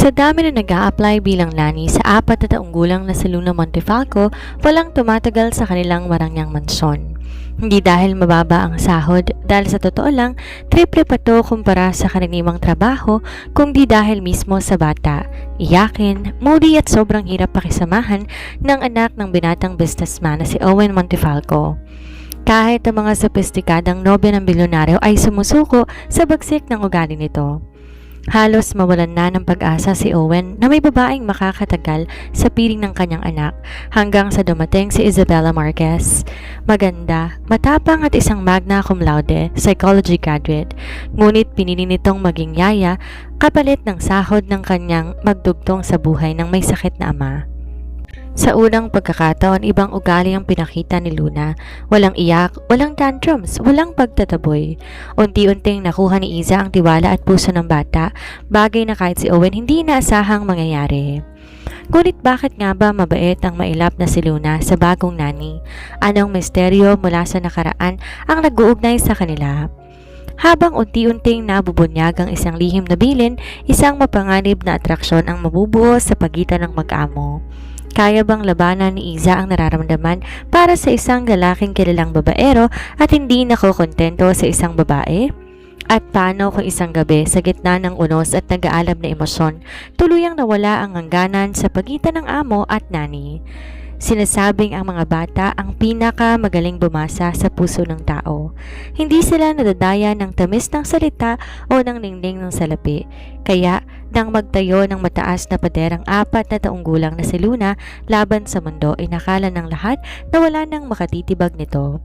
Sa dami na nag-a-apply bilang nanny sa 4 na taong gulang na si Luna Montefalco, walang tumatagal sa kanilang marangyang mansyon. Hindi dahil mababa ang sahod, dahil sa totoo lang, triple pa to kumpara sa karaniwang trabaho, kundi dahil mismo sa bata, iyakin, moody at sobrang hirap pakisamahan ng anak ng binatang businessman na si Owen Montefalco. Kahit ang mga sopistikadang nobya ng bilyonaryo ay sumusuko sa bagsik ng ugali nito. Halos mawalan na ng pag-asa si Owen na may babaeng makakatagal sa piling ng kanyang anak hanggang sa dumating si Isabella Marquez. Maganda, matapang at isang magna cum laude, psychology graduate, ngunit pinili nitong maging yaya kapalit ng sahod ng kanyang magdugtong sa buhay ng may sakit na ama. Sa unang pagkakataon, ibang ugali ang pinakita ni Luna. Walang iyak, walang tantrums, walang pagtataboy. Unti-unting nakuha ni Iza ang tiwala at puso ng bata, bagay na kahit si Owen hindi inaasahang mangyayari. Ngunit bakit nga ba mabait ang mailap na si Luna sa bagong nani? Anong misteryo mula sa nakaraan ang nag-uugnay sa kanila? Habang unti-unting nabubunyag ang isang lihim na bilin, isang mapanganib na atraksyon ang mabubuo sa pagitan ng mag-amo. Kaya bang labanan ni Iza ang nararamdaman para sa isang lalaking kilalang babaero at hindi nakokontento sa isang babae? At paano kung isang gabi sa gitna ng unos at nag-aalab na emosyon, tuluyang nawala ang hangganan sa pagitan ng amo at nani? Sinasabing ang mga bata ang pinaka magaling bumasa sa puso ng tao. Hindi sila nadadaya ng tamis ng salita o ng ningning ng salapi. Kaya, nang magtayo ng mataas na paderang 4 na taong gulang na si Luna laban sa mundo, inakala ng lahat na wala nang makatitibag nito.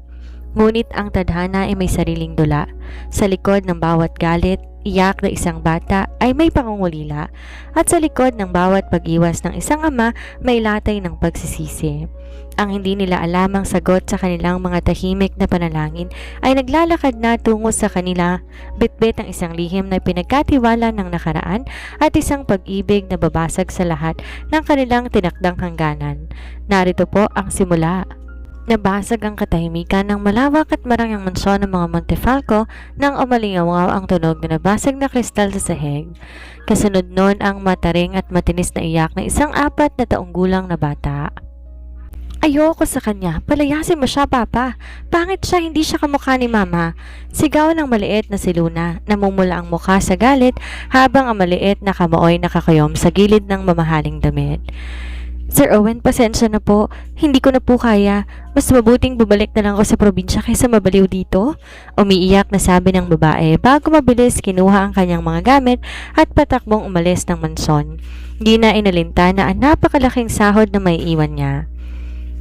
Ngunit ang tadhana ay may sariling dula. Sa likod ng bawat galit, iyak na isang bata ay may pangungulila, at sa likod ng bawat pag-iwas ng isang ama may latay ng pagsisisi. Ang hindi nila alamang sagot sa kanilang mga tahimik na panalangin ay naglalakad na tungo sa kanila, bitbit ang isang lihim na pinagkatiwala ng nakaraan at isang pag-ibig na babasag sa lahat ng kanilang tinakdang hangganan. Narito po ang simula. Nabasag ang katahimikan ng malawak at marangyang mansyon ng mga Montefalco nang umalingawaw ang tunog na nabasag na kristal sa sahig. Kasunod nun ang mataring at matinis na iyak ng isang 4 na taong gulang na bata. Ayoko sa kanya, palayasin mo siya, Papa. Pangit siya, hindi siya kamukha ni Mama. Sigaw ng maliit na si Luna, namumula ang mukha sa galit habang ang maliit na kamooy nakakayom sa gilid ng mamahaling damit. Sir Owen, pasensya na po. Hindi ko na po kaya. Mas mabuting bumalik na lang ako sa probinsya kaysa mabaliw dito. Umiiyak na sabi ng babae bago mabilis kinuha ang kanyang mga gamit at patakbong umalis ng mansyon. Di na inalinta na ang napakalaking sahod na may iwan niya.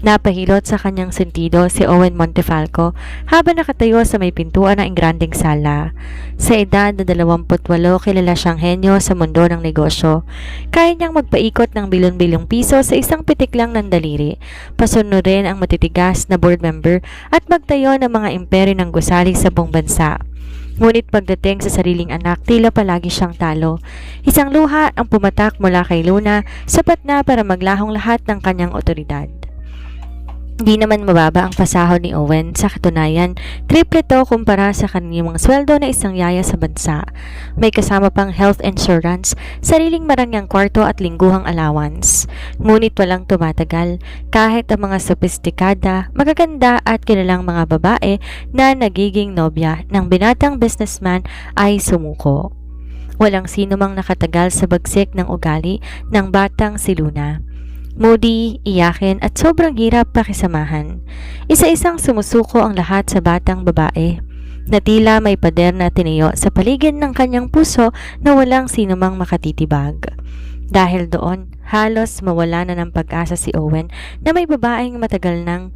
Napahilot sa kanyang sentido si Owen Montefalco habang nakatayo sa may pintuan ng engrandeng sala. Sa edad na 28, kilala siyang henyo sa mundo ng negosyo. Kaya niyang magpaikot ng bilyon-bilyong piso sa isang pitik lang ng daliri, pasunurin ang matitigas na board member at magtayo ng mga imperyo ng gusali sa buong bansa. Ngunit pagdating sa sariling anak, tila palagi siyang talo. Isang luha ang pumatak mula kay Luna, sapat na para maglahong lahat ng kanyang otoridad. Di naman mababa ang pasahod ni Owen. Sa katunayan, triple to kumpara sa kanilang sweldo na isang yaya sa bansa. May kasama pang health insurance, sariling marangyang kwarto at lingguhang allowance. Ngunit walang tumatagal, kahit ang mga sopistikada, magaganda at kilalang mga babae na nagiging nobya ng binatang businessman ay sumuko. Walang sino mang nakatagal sa bagsik ng ugali ng batang si Luna. Moody, iyakin at sobrang hirap pakisamahan. Isa-isang sumusuko ang lahat sa batang babae na tila may pader na tinayo sa paligid ng kanyang puso na walang sinumang makatitibag. Dahil doon, halos mawala na ng pag-asa si Owen na may babaeng matagal nang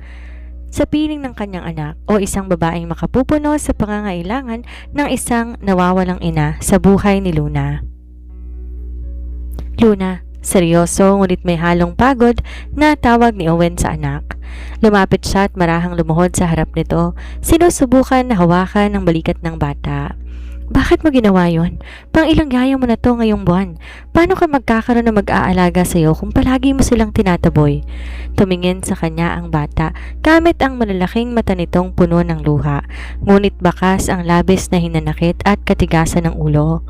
sa piling ng kanyang anak o isang babaeng makapupuno sa pangangailangan ng isang nawawalang ina sa buhay ni Luna. Luna, seryoso ngunit may halong pagod na tawag ni Owen sa anak. Lumapit siya at marahang lumuhod sa harap nito, sinusubukan na hawakan ng balikat ng bata. Bakit mo ginawa yon? Pang ilang yaya mo na to ngayong buwan. Paano ka magkakaroon ng mag-aalaga sa'yo kung palagi mo silang tinataboy? Tumingin sa kanya ang bata, gamit ang malalaking mata nitong puno ng luha. Ngunit bakas ang labis na hinanakit at katigasan ng ulo.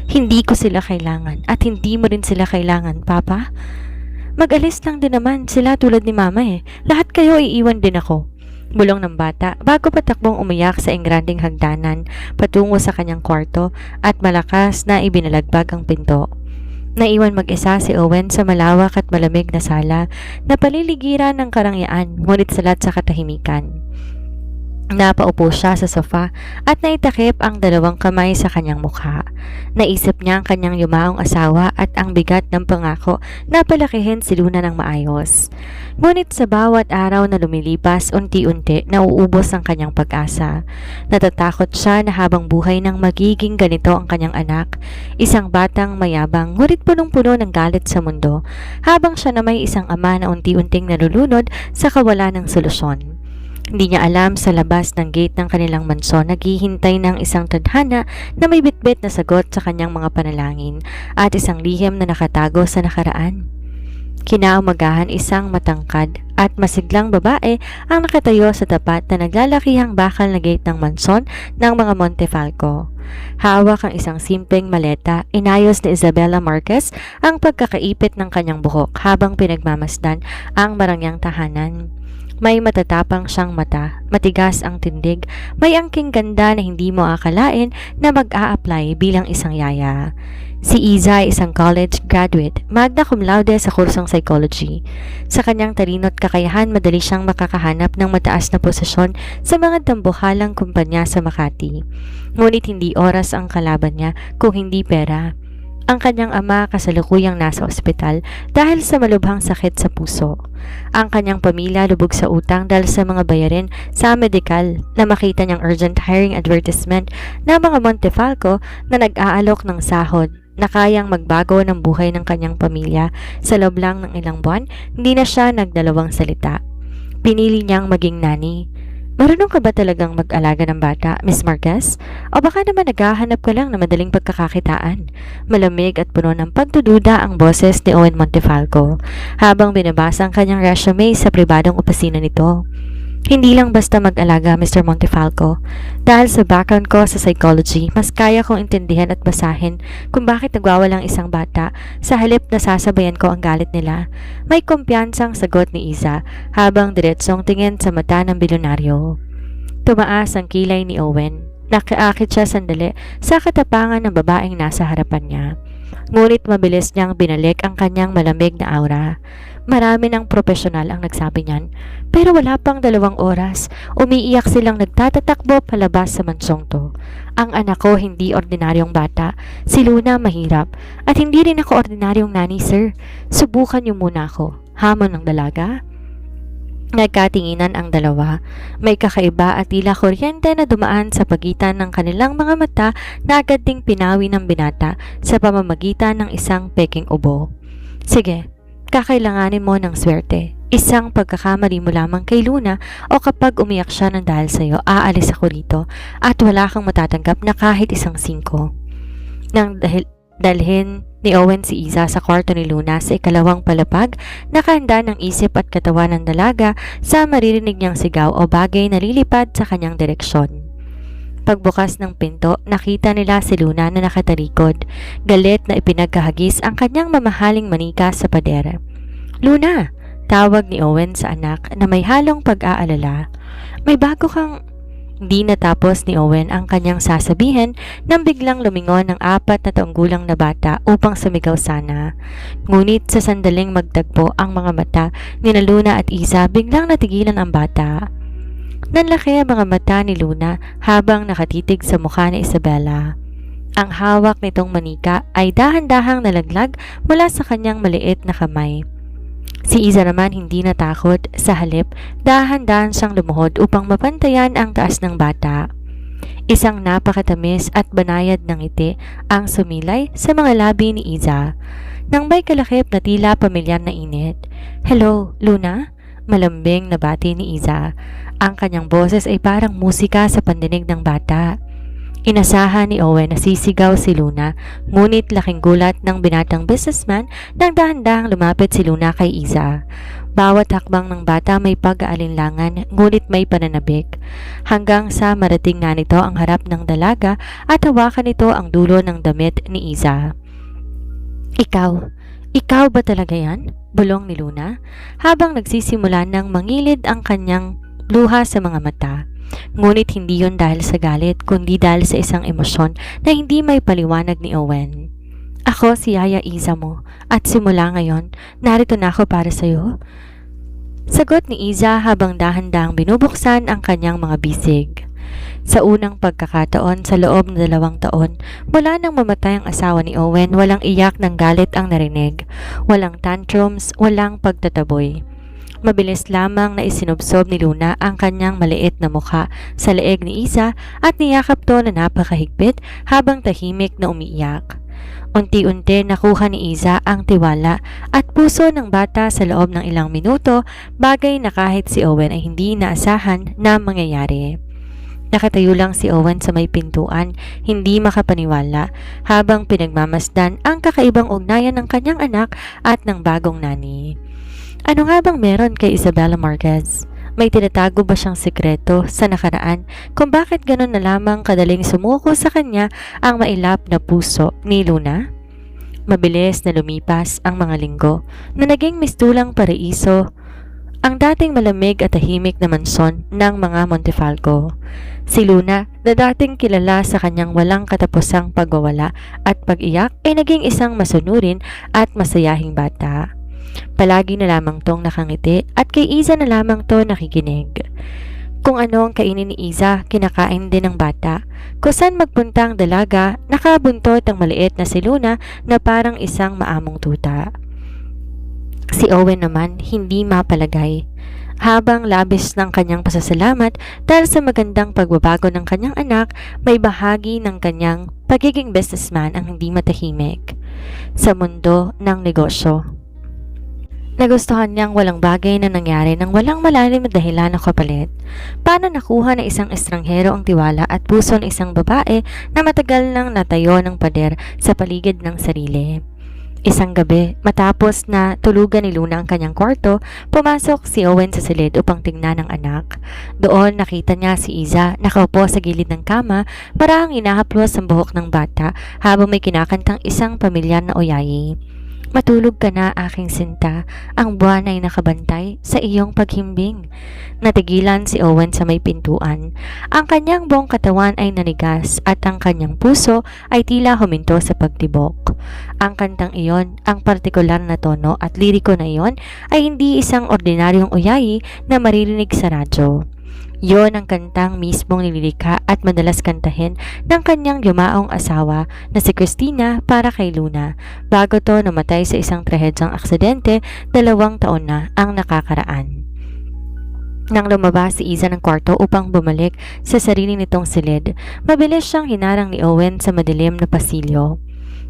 Hindi ko sila kailangan at hindi mo rin sila kailangan, Papa. Mag-alis lang din naman sila tulad ni Mama eh. Lahat kayo iiwan din ako. Bulong ng bata bago patakbong umiyak sa engranding hagdanan patungo sa kanyang kwarto at malakas na ibinalagbag ang pinto. Naiwan mag-isa si Owen sa malawak at malamig na sala na paliligiran ng karangyaan ngunit salat sa katahimikan. Napaupo siya sa sofa at naitakip ang dalawang kamay sa kanyang mukha. Naisip niya ang kanyang yumaong asawa at ang bigat ng pangako na palakihin si Luna ng maayos. Ngunit sa bawat araw na lumilipas, unti-unti nauubos ang kanyang pag-asa. Natatakot siya na habang buhay nang magiging ganito ang kanyang anak, isang batang mayabang ngunit punong-puno ng galit sa mundo, habang siya na may isang ama na unti-unting nalulunod sa kawalan ng solusyon. Hindi niya alam sa labas ng gate ng kanilang mansyon naghihintay ng isang tadhana na may bitbit na sagot sa kanyang mga panalangin at isang lihim na nakatago sa nakaraan. Kinaumagahan isang matangkad at masiglang babae ang nakatayo sa tapat na naglalakihang bakal na gate ng mansyon ng mga Montefalco. Hawak ang isang simpleng maleta, inayos ni Isabella Marquez ang pagkakaipit ng kanyang buhok habang pinagmamasdan ang marangyang tahanan. May matatapang siyang mata, matigas ang tindig, may angking ganda na hindi mo akalain na mag-a-apply bilang isang yaya. Si Iza ay isang college graduate, magna cum laude sa kursong psychology. Sa kanyang talino't kakayahan, madali siyang makakahanap ng mataas na posisyon sa mga dambuhalang kumpanya sa Makati. Ngunit hindi oras ang kalaban niya kung hindi pera. Ang kanyang ama kasalukuyang nasa ospital dahil sa malubhang sakit sa puso. Ang kanyang pamilya lubog sa utang dahil sa mga bayarin sa medikal na makita niyang urgent hiring advertisement na mga Montefalco na nag-aalok ng sahod na kayang magbago ng buhay ng kanyang pamilya. Sa loob lang ng ilang buwan, hindi na siya nagdalawang salita. Pinili niyang maging nani. Marunong ka ba talagang mag-alaga ng bata, Miss Marquez? O baka naman naghahanap ka lang na madaling pagkakakitaan? Malamig at puno ng pagdududa ang boses ni Owen Montefalco habang binabasa ang kanyang resume sa pribadong opisina nito. Hindi lang basta mag-alaga, Mr. Montefalco. Dahil sa background ko sa psychology, mas kaya kong intindihan at basahin kung bakit nagwawalang isang bata sa halip na sasabayan ko ang galit nila. May kumpiyansang sagot ni Iza habang diretsong tingin sa mata ng bilyonaryo. Tumaas ang kilay ni Owen. Nakaakit siya sandali sa katapangan ng babaeng nasa harapan niya. Ngunit mabilis niyang binalik ang kanyang malamig na aura. Marami ng profesional ang nagsabi niyan, pero wala pang 2 oras, umiiyak silang nagtatatakbo palabas sa mansyong to. Ang anak ko hindi ordinaryong bata, si Luna mahirap, at hindi rin ako ordinaryong nani, sir. Subukan niyo muna ako. Hamon ng dalaga? Nagkatinginan ang dalawa. May kakaiba at tila kuryente na dumaan sa pagitan ng kanilang mga mata na agad ding pinawi ng binata sa pamamagitan ng isang peking ubo. Sige, kakailanganin mo ng swerte. Isang pagkakamali mo lamang kay Luna o kapag umiyak siya ng dahil sa'yo, aalis ako rito at wala kang matatanggap na kahit isang 5. Nang dalhin ni Owen si Iza sa kwarto ni Luna sa ikalawang palapag, nakahanda ng isip at katawan ng dalaga sa maririnig niyang sigaw o bagay na lilipad sa kanyang direksyon. Pagbukas ng pinto, nakita nila si Luna na nakatalikod. Galit na ipinagkahagis ang kanyang mamahaling manika sa pader. "Luna!" tawag ni Owen sa anak na may halong pag-aalala. "May bago kang..." Di natapos ni Owen ang kanyang sasabihin nang biglang lumingon ang 4 na taong gulang na bata upang sumigaw sana. Ngunit sa sandaling magtagpo ang mga mata ni Luna at Iza, biglang natigilan ang bata. Nanlaki ang mga mata ni Luna habang nakatitig sa mukha ni Isabella. Ang hawak nitong manika ay dahan-dahang nalaglag mula sa kanyang maliit na kamay. Si Iza naman hindi natakot, sa halip, dahan-dahan siyang lumuhod upang mapantayan ang taas ng bata. Isang napakatamis at banayad ng ngiti ang sumilay sa mga labi ni Iza. Nang may kalakip na tila pamilyar na init. "Hello, Luna?" Malambing na bati ni Iza. Ang kanyang boses ay parang musika sa pandinig ng bata. Inasahan ni Owen na sisigaw si Luna, ngunit laking gulat ng binatang businessman nang dahan-dahang lumapit si Luna kay Iza. Bawat hakbang ng bata may pag-aalinlangan, ngunit may pananabik. Hanggang sa marating nga nito ang harap ng dalaga at hawakan nito ang dulo ng damit ni Iza. Ikaw ba talaga yan? Bulong ni Luna, habang nagsisimula ng mangilid ang kanyang luha sa mga mata. Ngunit hindi yon dahil sa galit, kundi dahil sa isang emosyon na hindi may paliwanag ni Owen. Ako si Yaya Iza mo, at simula ngayon, narito na ako para sa'yo. Sagot ni Iza habang dahan-dahang binubuksan ang kanyang mga bisig. Sa unang pagkakataon sa loob ng 2 taon, mula nang mamatay ang asawa ni Owen, walang iyak ng galit ang narinig. Walang tantrums, walang pagtataboy. Mabilis lamang na isinubsob ni Luna ang kanyang maliit na mukha sa leeg ni Iza at niyakap to na napakahigpit habang tahimik na umiiyak. Unti-unti nakuha ni Iza ang tiwala at puso ng bata sa loob ng ilang minuto, bagay na kahit si Owen ay hindi inaasahan na mangyayari. Nakatayo lang si Owen sa may pintuan, hindi makapaniwala, habang pinagmamasdan ang kakaibang ugnayan ng kanyang anak at ng bagong nani. Ano nga bang meron kay Isabela Marquez? May tinatago ba siyang sekreto sa nakaraan kung bakit ganun na lamang kadaling sumuko sa kanya ang mailap na puso ni Luna? Mabilis na lumipas ang mga linggo na naging mistulang paraiso ang dating malamig at tahimik na mansyon ng mga Montefalco. Si Luna, na dating kilala sa kanyang walang katapusang pagwawala at pag-iyak, ay naging isang masunurin at masayahing bata. Palagi na lamang tong nakangiti at kay Iza na lamang to nakikinig. Kung ano ang kainin ni Iza, kinakain din ng bata. Kung saan magpunta ang dalaga, nakabuntot ang maliit na si Luna na parang isang maamong tuta. Si Owen naman hindi mapalagay. Habang labis ng kanyang pasasalamat dahil sa magandang pagbabago ng kanyang anak, may bahagi ng kanyang pagiging businessman ang hindi matahimik sa mundo ng negosyo. Nagustuhan niyang walang bagay na nangyari nang walang malalim na dahilan ng kapalit. Paano nakuha ng isang estranghero ang tiwala at puso ng isang babae na matagal nang natayo ng pader sa paligid ng sarili? Isang gabi, matapos na tulugan ni Luna ang kanyang kwarto, pumasok si Owen sa silid upang tingnan ang anak. Doon nakita niya si Iza nakaupo sa gilid ng kama, parang inahaplos ang buhok ng bata habang may kinakantang isang pamilyar na oyayi. Matulog ka na, aking sinta, ang buwan ay nakabantay sa iyong paghimbing. Natigilan si Owen sa may pintuan. Ang kanyang buong katawan ay nanigas at ang kanyang puso ay tila huminto sa pagtibok. Ang kantang iyon, ang partikular na tono at liriko na iyon ay hindi isang ordinaryong oyayi na maririnig sa radyo. Yon ang kantang mismong nililikha at madalas kantahin ng kanyang yumaong asawa na si Christina para kay Luna bago to namatay sa isang trahedyang aksidente 2 taon na ang nakakaraan. Nang lumabas si Iza ng kwarto upang bumalik sa sarili nitong silid, mabilis siyang hinarang ni Owen sa madilim na pasilyo.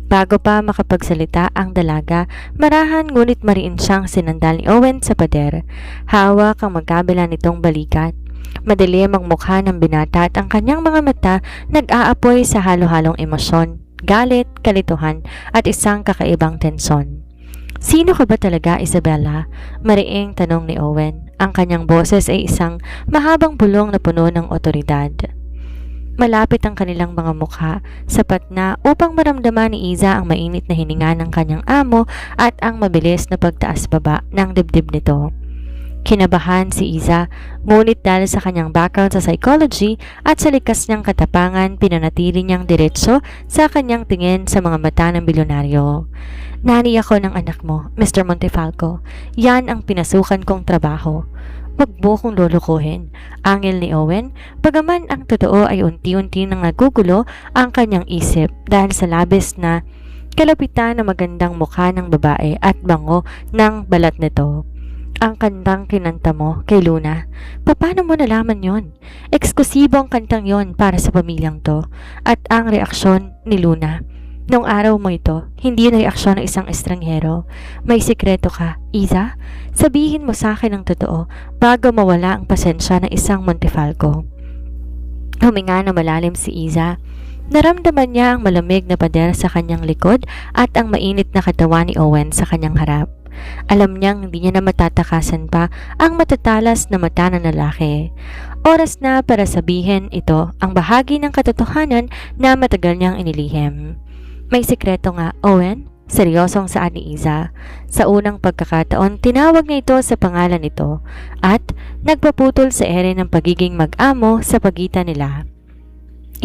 Bago pa makapagsalita ang dalaga, marahan ngunit mariin siyang sinandal ni Owen sa pader. Hawak ang magkabila nitong balikat. Madilim ang mukha ng binata at ang kanyang mga mata nag-aapoy sa halo-halong emosyon, galit, kalituhan at isang kakaibang tensyon. Sino ka ba talaga, Isabela? Mariing tanong ni Owen. Ang kanyang boses ay isang mahabang bulong na puno ng otoridad. Malapit ang kanilang mga mukha, sapat na upang maramdaman ni Iza ang mainit na hininga ng kanyang amo at ang mabilis na pagtaas-baba ng dibdib nito. Kinabahan si Iza, ngunit dahil sa kanyang background sa psychology at sa likas niyang katapangan, pinanatili niyang diretso sa kanyang tingin sa mga mata ng bilyonaryo. Nani ako ng anak mo, Mr. Montefalco. Yan ang pinasukan kong trabaho. Wag mo kong lulukuhin, angil ni Owen, bagaman ang totoo ay unti-unti nang nagugulo ang kanyang isip dahil sa labis na kalapitan na magandang mukha ng babae at bango ng balat nito. Ang kantang kinanta mo kay Luna, paano mo nalaman yon? Eksklusibo ang kantang yon para sa pamilyang to. At ang reaksyon ni Luna, nung araw mo ito, hindi yung reaksyon ng isang estranghero. May sikreto ka, Iza? Sabihin mo sa akin ang totoo bago mawala ang pasensya ng isang Montefalco. Huminga na malalim si Iza. Naramdaman niya ang malamig na pader sa kanyang likod at ang mainit na katawan ni Owen sa kanyang harap. Alam niyang hindi niya na matatakasan pa ang matatalas na mata ng lalaki. Oras na para sabihin ito ang bahagi ng katotohanan na matagal niyang inilihim. May sikreto nga, Owen? Seryosong saad ni Iza. Sa unang pagkakataon, tinawag niya ito sa pangalan nito at nagpaputol sa ere ng pagiging mag-amo sa pagitan nila.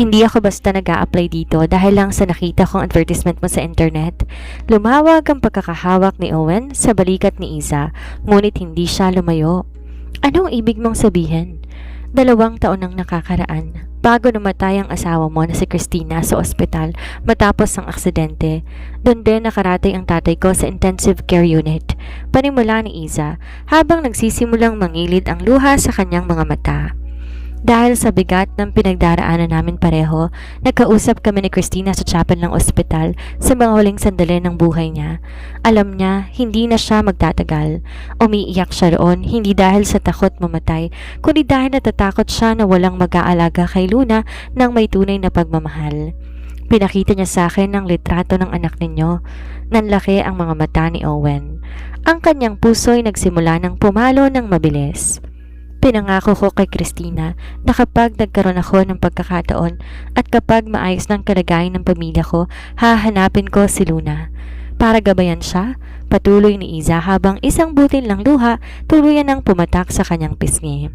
Hindi ako basta nag-a-apply dito dahil lang sa nakita kong advertisement mo sa internet. Lumawag ang pagkakahawak ni Owen sa balikat ni Iza, ngunit hindi siya lumayo. Anong ibig mong sabihin? 2 taon nang nakakaraan bago namatay ang asawa mo na si Christina sa ospital matapos ang aksidente. Doon din nakarating ang tatay ko sa intensive care unit. Panimula ni Iza habang nagsisimulang mangilid ang luha sa kanyang mga mata. Dahil sa bigat ng pinagdaraanan namin pareho, nagkausap kami ni Christina sa chapel ng ospital sa mga huling sandali ng buhay niya. Alam niya, hindi na siya magtatagal. Umiiyak siya roon, hindi dahil sa takot mamatay, kundi dahil natatakot siya na walang mag-aalaga kay Luna ng may tunay na pagmamahal. Pinakita niya sa akin ang litrato ng anak ninyo. Nanlaki ang mga mata ni Owen. Ang kanyang puso'y nagsimula ng pumalo ng mabilis. Pinangako ko kay Christina na kapag nagkaroon ako ng pagkakataon at kapag maayos ng kalagayan ng pamilya ko, hahanapin ko si Luna. Para gabayan siya, patuloy ni Iza habang isang butil ng luha tuluyan ng pumatak sa kanyang pisngi.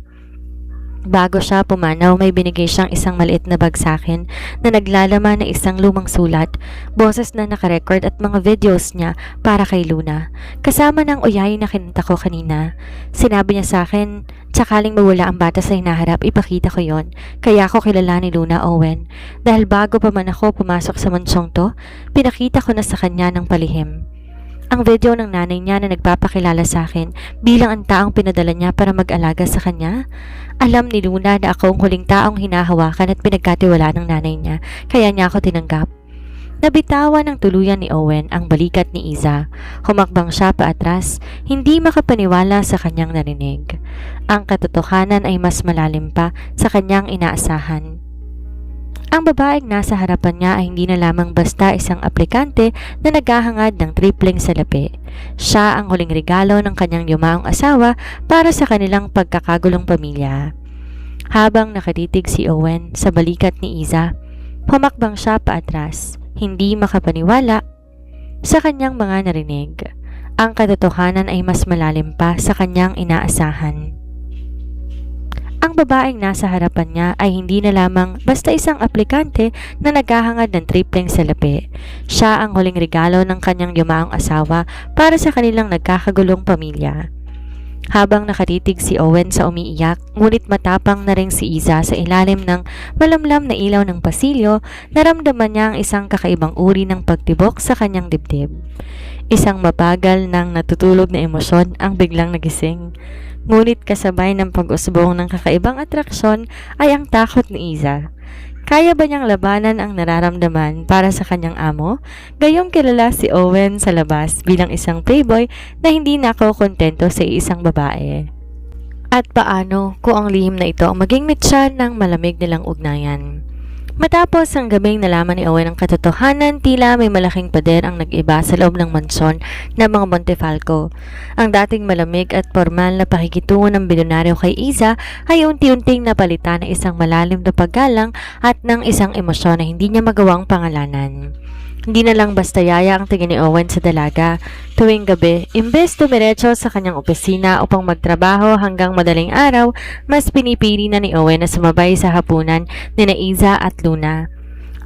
Bago siya pumanaw, may binigay siyang isang maliit na bag sa akin na naglalaman ng isang lumang sulat, boses na nakarecord at mga videos niya para kay Luna. Kasama ng uyay na kinanta ko kanina. Sinabi niya sa akin, sakaling mawala ang bata sa hinaharap, ipakita ko yon. Kaya ako kilala ni Luna, Owen. Dahil bago pa man ako pumasok sa mansong to, pinakita ko na sa kanya ng palihim. Ang video ng nanay niya na nagpapakilala sa akin bilang ang taong pinadala niya para mag-alaga sa kanya. Alam ni Luna na ako ang huling taong hinahawakan at pinagkatiwala ng nanay niya, kaya niya ako tinanggap. Nabitawan ng tuluyan ni Owen ang balikat ni Iza. Humakbang siya paatras, hindi makapaniwala sa kanyang narinig. Ang katotohanan ay mas malalim pa sa kanyang inaasahan. Ang babaeng nasa harapan niya ay hindi na lamang basta isang aplikante na naghahangad ng tripling salapi. Siya ang huling regalo ng kanyang yumaong asawa para sa kanilang pagkakagulong pamilya. Habang nakatitig si Owen sa balikat ni Iza, humakbang siya paatras, hindi makapaniwala sa kanyang mga narinig. Ang katotohanan ay mas malalim pa sa kanyang inaasahan. Ang babaeng nasa harapan niya ay hindi na lamang basta isang aplikante na naghahangad ng tripling salapi. Siya ang huling regalo ng kanyang yumaong asawa para sa kanilang nagkakagulong pamilya. Habang nakatitig si Owen sa umiiyak, ngunit matapang na rin si Iza sa ilalim ng malamlam na ilaw ng pasilyo, naramdaman niya ang isang kakaibang uri ng pagtibok sa kanyang dibdib. Isang mabagal ng natutulog na emosyon ang biglang nagising. Ngunit kasabay ng pag-usbong ng kakaibang atraksyon ay ang takot ni Iza. Kaya ba niyang labanan ang nararamdaman para sa kanyang amo? Gayong kilala si Owen sa labas bilang isang playboy na hindi nakokontento sa isang babae. At paano kung ang lihim na ito ang maging mitsa ng malamig nilang ugnayan? Matapos ang gabing nalaman ni Owen ang katotohanan, tila may malaking pader ang nag-iba sa loob ng mansyon ng mga Montefalco. Ang dating malamig at formal na pakikitungo ng bilyonaryo kay Iza ay unti-unting napalitan ng isang malalim na paggalang at ng isang emosyon na hindi niya magawang pangalanan. Hindi na lang basta yaya ang tingin ni Owen sa dalaga. Tuwing gabi, imbes tumiretso sa kanyang opisina upang magtrabaho hanggang madaling araw, mas pinipili na ni Owen na sumabay sa hapunan ni Iza at Luna.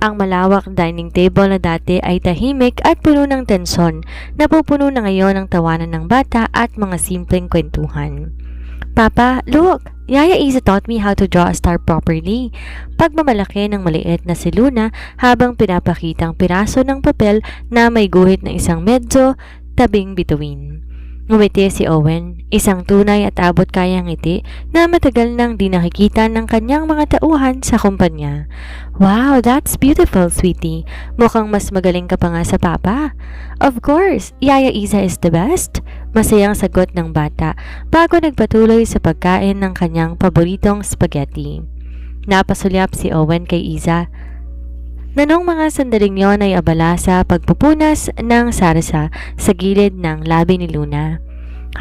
Ang malawak dining table na dati ay tahimik at puno ng tensyon, napupuno na ngayon ng tawanan ng bata at mga simpleng kwentuhan. Papa, look! Yaya Iza taught me how to draw a star properly. Pagmamalaki ng maliit na si Luna habang pinapakitang piraso ng papel na may guhit ng isang medyo tabing bituin. Ngumiti si Owen, isang tunay at abot kayang ngiti na matagal nang di nakikita ng kanyang mga tauhan sa kumpanya. Wow, that's beautiful, sweetie. Mukhang mas magaling ka pa nga sa papa. Of course, Yaya Iza is the best. Masayang sagot ng bata bago nagpatuloy sa pagkain ng kanyang paboritong spaghetti. Napasulyap si Owen kay Iza. Nanong mga sandaling yon ay abala sa pagpupunas ng sarsa sa gilid ng labi ni Luna.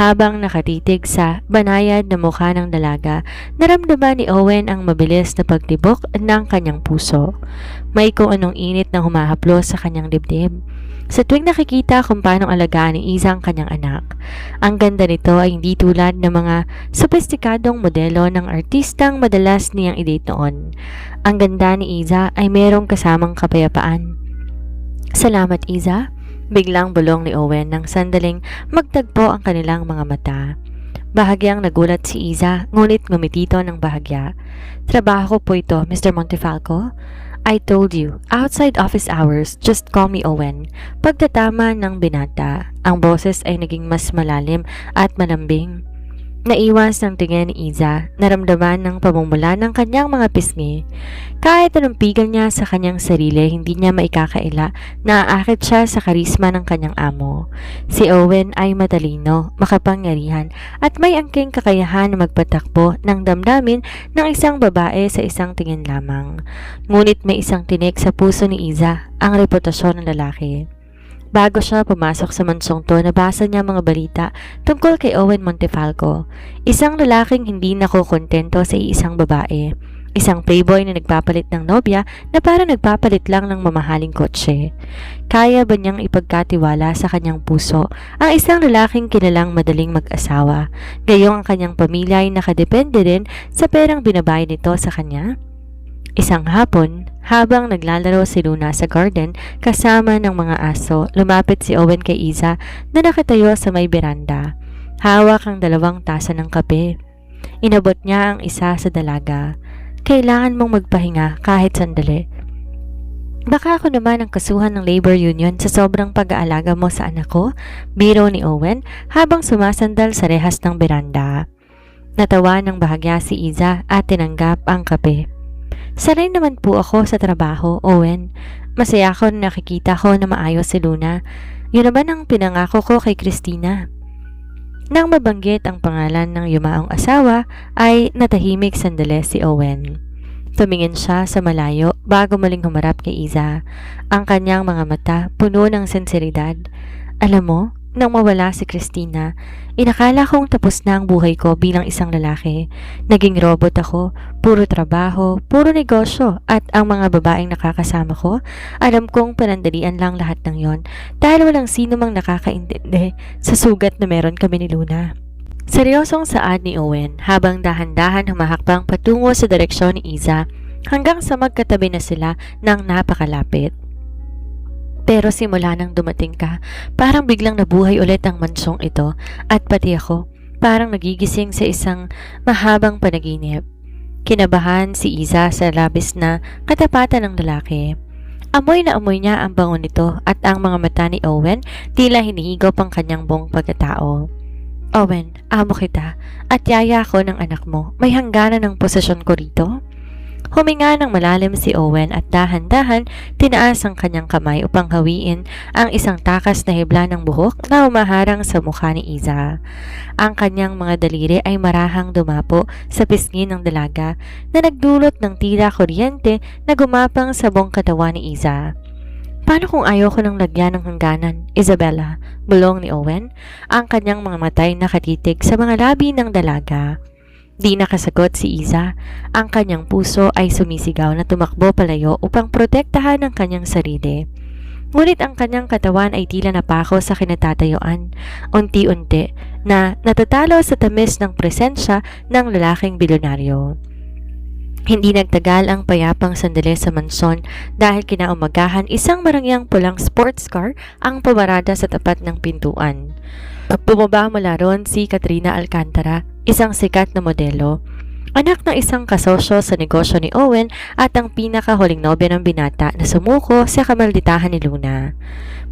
Habang nakatitig sa banayad na mukha ng dalaga, naramdaman ni Owen ang mabilis na pagtibok ng kanyang puso. May kung anong init na humahaplos sa kanyang dibdib. Sa tuwing nakikita kung paano alagaan ni Iza ang kanyang anak, ang ganda nito ay hindi tulad ng mga sopistikadong modelo ng artistang madalas niyang i-date noon. Ang ganda ni Iza ay merong kasamang kapayapaan. Salamat, Iza. Biglang bulong ni Owen nang sandaling magtagpo ang kanilang mga mata. Bahagyang nagulat si Iza, ngunit ngumitito ng bahagya. Trabaho ko po ito, Mr. Montefalco. I told you, outside office hours, just call me Owen. Pagtatama ng binata, ang boses ay naging mas malalim at malambing. Naiwas ng tingin ni Iza, naramdaman ng pamumula ng kanyang mga pisngi. Kahit anong pigil niya sa kanyang sarili, hindi niya maikakaila na aakit siya sa karisma ng kanyang amo. Si Owen ay matalino, makapangyarihan at may angking kakayahan na magpatakbo ng damdamin ng isang babae sa isang tingin lamang. Ngunit may isang tinik sa puso ni Iza, ang reputasyon ng lalaki. Bago siya pumasok sa mansong to, nabasa niya mga balita tungkol kay Owen Montefalco, isang lalaking hindi nakokontento sa isang babae, isang playboy na nagpapalit ng nobya na para nagpapalit lang ng mamahaling kotse. Kaya ba niyang ipagkatiwala sa kanyang puso ang isang lalaking kilalang madaling mag-asawa, gayong ang kanyang pamilya ay nakadepende rin sa perang binabayad nito sa kanya? Isang hapon, habang naglalaro si Luna sa garden kasama ng mga aso, lumapit si Owen kay Iza na nakatayo sa may beranda. Hawak ang 2 tasa ng kape. Inabot niya ang isa sa dalaga. Kailangan mong magpahinga kahit sandali. Baka ako naman ang kasuhan ng labor union sa sobrang pag-aalaga mo sa anak ko, biro ni Owen habang sumasandal sa rehas ng beranda. Natawa ng bahagya si Iza at tinanggap ang kape. Sanay naman po ako sa trabaho, Owen. Masaya ako na nakikita ko na maayos si Luna. Yun naman ang pinangako ko kay Christina. Nang mabanggit ang pangalan ng yumaong asawa, ay natahimik sandali si Owen. Tumingin siya sa malayo bago muling humarap kay Iza. Ang kanyang mga mata puno ng sinseridad. Alam mo, nang mawala si Christina, inakala kong tapos na ang buhay ko bilang isang lalaki. Naging robot ako, puro trabaho, puro negosyo, at ang mga babaeng nakakasama ko, alam kong panandalian lang lahat ng yon dahil walang sino mang nakakaintindi sa sugat na meron kami ni Luna. Seryosong saad ni Owen habang dahan-dahan humahakbang patungo sa direksyon ni Iza hanggang sa magkatabi na sila ng napakalapit. Pero simula nang dumating ka, parang biglang nabuhay ulit ang mansong ito at pati ako, parang nagigising sa isang mahabang panaginip. Kinabahan si Iza sa labis na katapatan ng lalaki. Amoy na amoy niya ang bango nito at ang mga mata ni Owen tila hinihigop ang kanyang buong pagkatao. Owen, amo kita at yaya ko ng anak mo. May hangganan ng posisyon ko rito? Huminga ng malalim si Owen at dahan-dahan tinaas ang kanyang kamay upang hawiin ang isang takas na hibla ng buhok na humaharang sa mukha ni Iza. Ang kanyang mga daliri ay marahang dumapo sa pisngi ng dalaga na nagdulot ng tila kuryente na gumapang sa buong katawan ni Iza. Paano kung ayaw ko ng lagyan ng hangganan, Isabella? Bulong ni Owen, ang kanyang mga matay nakatitig sa mga labi ng dalaga. Di nakasagot si Iza. Ang kanyang puso ay sumisigaw na tumakbo palayo upang protektahan ang kanyang sarili. Ngunit ang kanyang katawan ay tila napako sa kinatatayuan, unti-unti na natatalo sa tamis ng presensya ng lalaking bilyonaryo. Hindi nagtagal ang payapang sandali sa mansyon dahil kinaumagahan isang marangyang pulang sports car ang pumarada sa tapat ng pintuan. Bumaba mula ron si Katrina Alcantara, isang sikat na modelo, anak ng isang kasosyo sa negosyo ni Owen at ang pinakahuling nobya ng binata na sumuko sa kamalditahan ni Luna.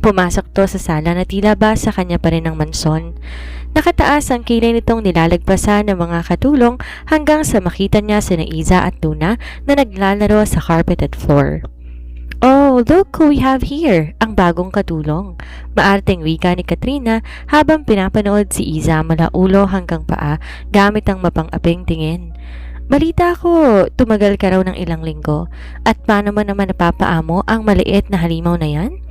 Pumasok to sa sala na tila ba sa kanya pa rin ang mansyon. Nakataas ang kilay nitong nilalagpasan ng mga katulong hanggang sa makita niya sina Iza at Luna na naglalaro sa carpeted floor. Oh, look who we have here! Ang bagong katulong. Maarteng wika ni Katrina habang pinapanood si Iza mula ulo hanggang paa gamit ang mapang-aping tingin. Balita ko, tumagal ka raw ng ilang linggo. At paano mo naman napapaamo ang maliit na halimaw na yan?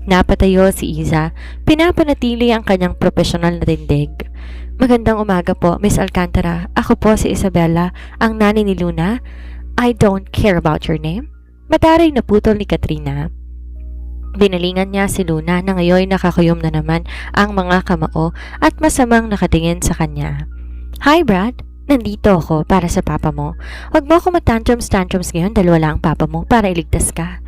Napatayo si Iza, pinapanatili ang kanyang profesional na tindig. Magandang umaga po, Miss Alcantara. Ako po si Isabella, ang nani ni Luna. I don't care about your name. Mataray na putol ni Katrina. Binalingan niya si Luna na ngayon nakakuyom na naman ang mga kamao at masamang nakatingin sa kanya. Hi Brad, nandito ako para sa papa mo. Huwag mo ako matantrums ngayon dahil wala ang papa mo para iligtas ka.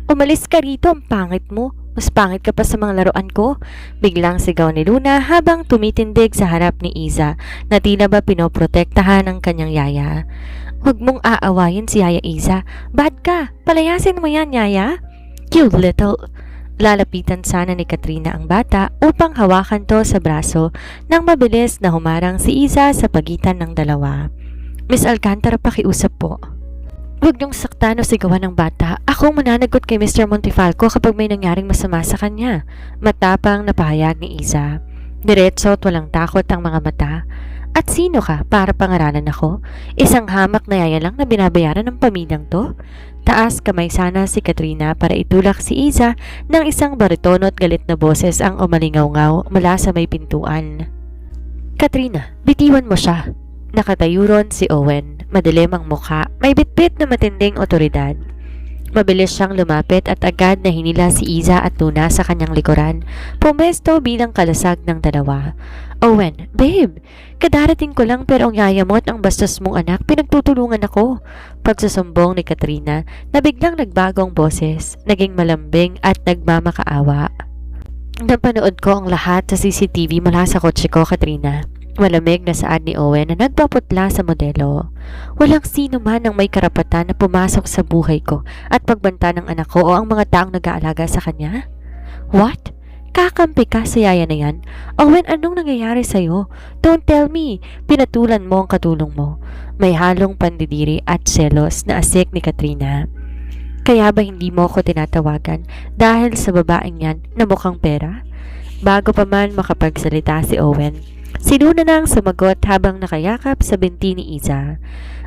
Umalis ka rito, ang pangit mo. Mas pangit ka pa sa mga laruan ko. Biglang sigaw ni Luna habang tumitindig sa harap ni Iza na tila ba pinoprotektahan ng kanyang yaya. Huwag mong aawayin si Yaya Iza. Bad ka. Palayasin mo yan, Yaya. You little... Lalapitan sana ni Katrina ang bata upang hawakan to sa braso nang mabilis na humarang si Iza sa pagitan ng dalawa. Miss Alcantara, pakiusap po. Huwag niyong saktan o sigawan ng bata. Ako mananagot kay Mr. Montefalco kapag may nangyaring masama sa kanya. Matapang na pahayag ni Iza. Diretso at walang takot ang mga mata. At sino ka para pangaralan ako? Isang hamak na yaya lang na binabayaran ng pamilyang to? Taas kamay sana si Katrina para itulak si Iza ng isang baritono at galit na boses ang umalingaw-ngaw mula sa may pintuan. Katrina, bitiwan mo siya. Nakatayuron si Owen, madilim ang mukha, may bitbit na matinding otoridad. Mabilis siyang lumapit at agad na hinila si Iza at Luna sa kanyang likuran, pumesto bilang kalasag ng dalawa. Owen, babe, kadarating ko lang pero ang yaya mo at ang bastos mong anak, pinagtutulungan ako. Pagsusumbong ni Katrina na biglang nagbagong boses, naging malambing at nagmamakaawa. Napanood ko ang lahat sa CCTV mula sa kotse ko, Katrina. Malamig na saad ni Owen na nagpaputla sa modelo. Walang sino man ang may karapatan na pumasok sa buhay ko at pagbanta ng anak ko o ang mga taong nag-aalaga sa kanya. What? Kakampi ka sa yaya na yan? Owen, anong nangyayari sa'yo? Don't tell me. Pinatulan mo ang katulong mo. May halong pandidiri at selos na asik ni Katrina. Kaya ba hindi mo ako tinatawagan dahil sa babaeng yan na mukhang pera? Bago pa man makapagsalita si Owen, si Luna nang sumagot habang nakayakap sa binti ni Iza.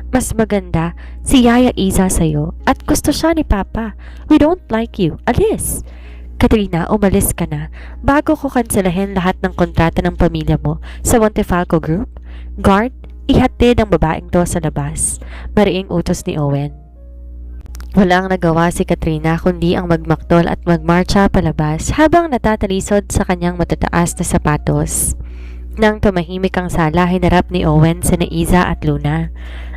Mas maganda si Yaya Iza sa'yo at gusto siya ni Papa. We don't like you. Alis! Katrina, umalis ka na bago ko kanselahin lahat ng kontrata ng pamilya mo sa Montefalco Group. Guard, ihatid ang babaeng to sa labas. Mariing utos ni Owen. Walang nagawa si Katrina kundi ang magmaktol at magmarcha palabas habang natatalisod sa kanyang matataas na sapatos. Nang tumahimik ang sala, hinarap ni Owen sa Iza at Luna.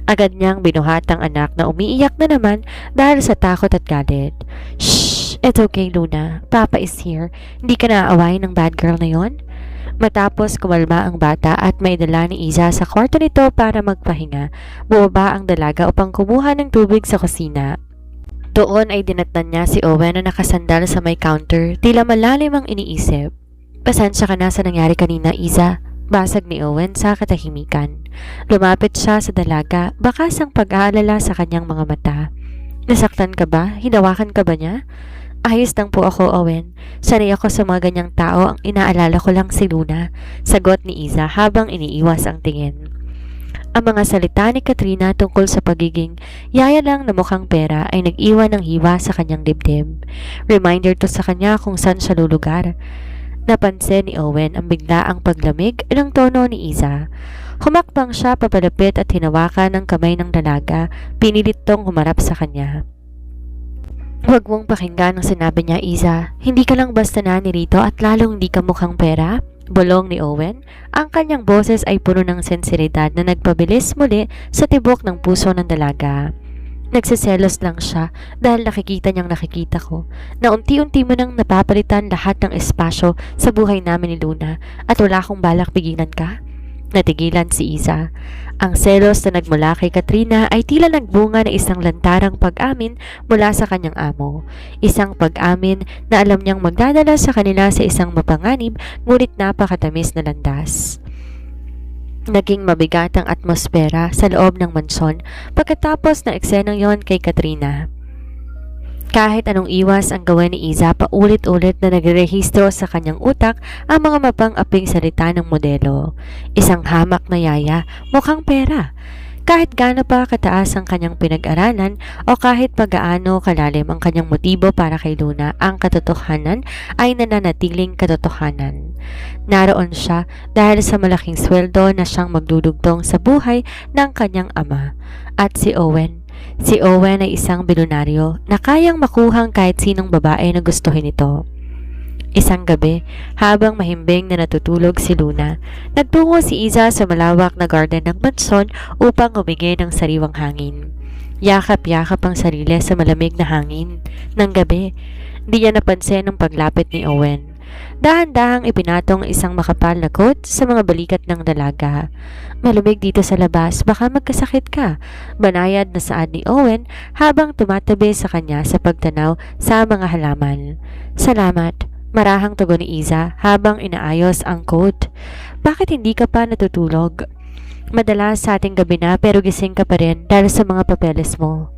Agad niyang binuhat ang anak na umiiyak na naman dahil sa takot at galit. Shh! It's okay, Luna. Papa is here. Hindi ka naaawayin ng bad girl na yon? Matapos kumalma ang bata at may dala ni Iza sa kwarto nito para magpahinga, bumaba ang dalaga upang kumuha ng tubig sa kusina. Doon ay dinatnan niya si Owen na nakasandal sa may counter, tila malalim ang iniisip. Pasensya ka na sa nangyari kanina, Iza. Basag ni Owen sa katahimikan. Lumapit siya sa dalaga, bakas ang pag-aalala sa kanyang mga mata. Nasaktan ka ba? Hinawakan ka ba niya? Ayos lang po ako, Owen. Sanay ako sa mga ganyang tao, ang inaalala ko lang si Luna. Sagot ni Iza habang iniiwas ang tingin. Ang mga salita ni Katrina tungkol sa pagiging yaya lang na mukhang pera ay nag-iwan ng hiwa sa kanyang dibdib. Reminder to sa kanya kung saan siya lulugar. Napansin ni Owen ang biglaang paglamig ng tono ni Iza. Humakbang siya papalapit at hinawakan ng kamay ng dalaga, pinilit tong humarap sa kanya. Huwag mong pakinggan ang sinabi niya, Iza. Hindi ka lang basta nani rito at lalong hindi ka mukhang pera. Bulong ni Owen. Ang kanyang boses ay puno ng sensiridad na nagpabilis muli sa tibok ng puso ng dalaga. Nagsiselos lang siya dahil nakikita niyang nakikita ko na unti-unti mo nang napapalitan lahat ng espasyo sa buhay namin ni Luna at wala akong balak pigilan ka. Natigilan si Iza. Ang selos na nagmula kay Katrina ay tila nagbunga na isang lantarang pag-amin mula sa kanyang amo. Isang pag-amin na alam niyang magdadala sa kanila sa isang mapanganib ngunit napakatamis na landas. Naging mabigat ang atmosfera sa loob ng mansyon pagkatapos ng eksenang yon kay Katrina. Kahit anong iwas ang gawin ni Iza, paulit-ulit na nagrehistro sa kanyang utak ang mga mapang-aping salita ng modelo. Isang hamak na yaya, mukhang pera. Kahit gaano pa kataas ang kanyang pinag-aralan o kahit pagaano kalalim ang kanyang motibo para kay Luna, ang katotohanan ay nananatiling katotohanan. Naroon siya dahil sa malaking sweldo na siyang magdudugtong sa buhay ng kanyang ama. At si Owen. Si Owen ay isang bilyonaryo na kayang makuhang kahit sinong babae na gustuhin ito. Isang gabi, habang mahimbing na natutulog si Luna, nagtungo si Iza sa malawak na garden ng mansyon upang humingi ng sariwang hangin. Yakap-yakap ang sarili sa malamig na hangin. Nang gabi, di niya napansin ang paglapit ni Owen. Dahan-dahang ipinatong isang makapal na coat sa mga balikat ng dalaga. "Malamig dito sa labas, baka magkasakit ka," banayad na saad ni Owen habang tumatabi sa kanya sa pagtanaw sa mga halaman. "Salamat," marahang tugon ni Iza habang inaayos ang coat. "Bakit hindi ka pa natutulog? Madalas sa ating gabi na pero gising ka pa rin dahil sa mga papeles mo."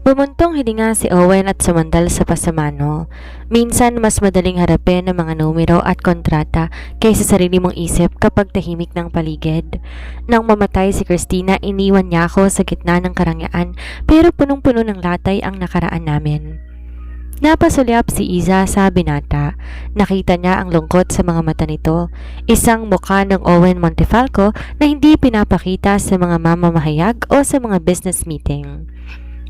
Bumuntong hilinga si Owen at sumandal sa pasamano. Minsan mas madaling harapin ang mga numero at kontrata kaysa sarili mong isip kapag tahimik ng paligid. Nang mamatay si Christina, iniwan niya ako sa gitna ng karangyaan pero punong-puno ng latay ang nakaraan namin. Napasulyap si Iza sa binata. Nakita niya ang lungkot sa mga mata nito. Isang mukha ng Owen Montefalco na hindi pinapakita sa mga mamamahayag o sa mga business meeting.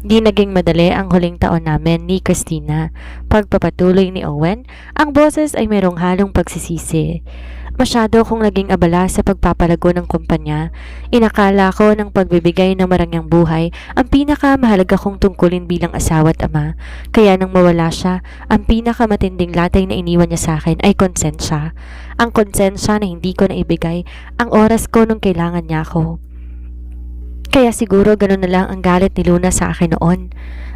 Di naging madali ang huling taon namin ni Christina. Pagpapatuloy ni Owen, ang boses ay mayroong halong pagsisisi. "Masyado kong naging abala sa pagpapalago ng kumpanya. Inakala ko ng pagbibigay ng marangyang buhay ang pinakamahalaga kong tungkulin bilang asawa at ama. Kaya nang mawala siya, ang pinakamatinding latay na iniwan niya sa akin ay konsensya. Ang konsensya na hindi ko naibigay ang oras ko nung kailangan niya ako. Kaya siguro ganun na lang ang galit ni Luna sa akin noon.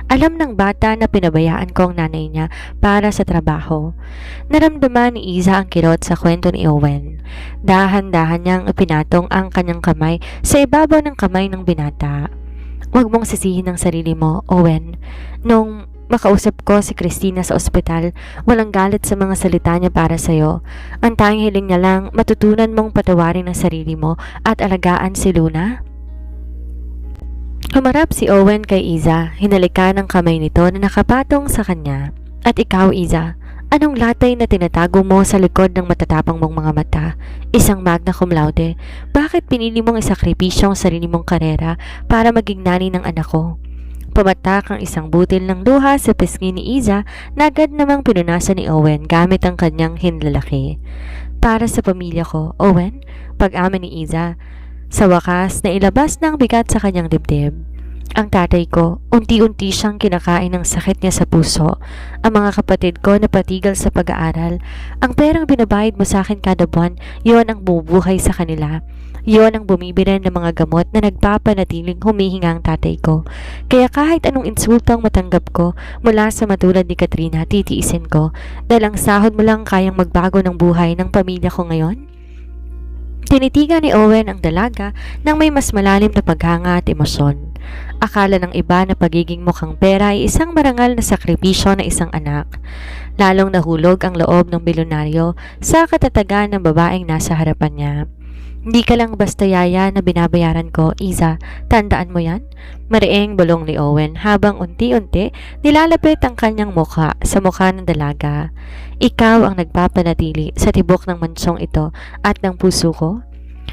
Alam ng bata na pinabayaan ko ang nanay niya para sa trabaho." Naramdaman ni Iza ang kirot sa kwento ni Owen. Dahan-dahan niyang ipinatong ang kanyang kamay sa ibabaw ng kamay ng binata. "Huwag mong sisihin ang sarili mo, Owen. Nung makausap ko si Christina sa ospital, walang galit sa mga salita niya para sa'yo. Ang tanging hiling niya lang, matutunan mong patawarin ang sarili mo at alagaan si Luna." Humarap si Owen kay Iza, hinalikan ang kamay nito na nakapatong sa kanya. "At ikaw, Iza, anong latay na tinatago mo sa likod ng matatapang mong mga mata? Isang magna cum laude, bakit pinili mong isakripisyo ang sarili mong karera para maging nanay ng anak ko?" Pumatak ang isang butil ng luha sa pisngi ni Iza na agad namang pinunasan ni Owen gamit ang kanyang hinlalaki. "Para sa pamilya ko, Owen," pag-amin ni Iza. Sa wakas, nailabas na ang bigat sa kanyang dibdib. "Ang tatay ko, unti-unti siyang kinakain ng sakit niya sa puso. Ang mga kapatid ko napatigal sa pag-aaral. Ang perang binabayad mo sa akin kada buwan, yon ang bumubuhay sa kanila. Yon ang bumibili ng mga gamot na nagpapanatiling humihinga ang tatay ko. Kaya kahit anong insulto ang matanggap ko mula sa matulad ni Katrina, titiisin ko dahil ang sahod mo lang kayang magbago ng buhay ng pamilya ko ngayon." Tinitigan ni Owen ang dalaga nang may mas malalim na paghanga at emosyon. Akala ng iba na pagiging mukhang pera ay isang marangal na sakripisyo ng isang anak. Lalong nahulog ang loob ng bilyonaryo sa katatagan ng babaeng nasa harapan niya. "Hindi ka lang basta yaya na binabayaran ko, Iza. Tandaan mo yan?" Mariing bulong ni Owen habang unti-unti nilalapit ang kanyang mukha sa mukha ng dalaga. "Ikaw ang nagpapanatili sa tibok ng mansyong ito at ng puso ko."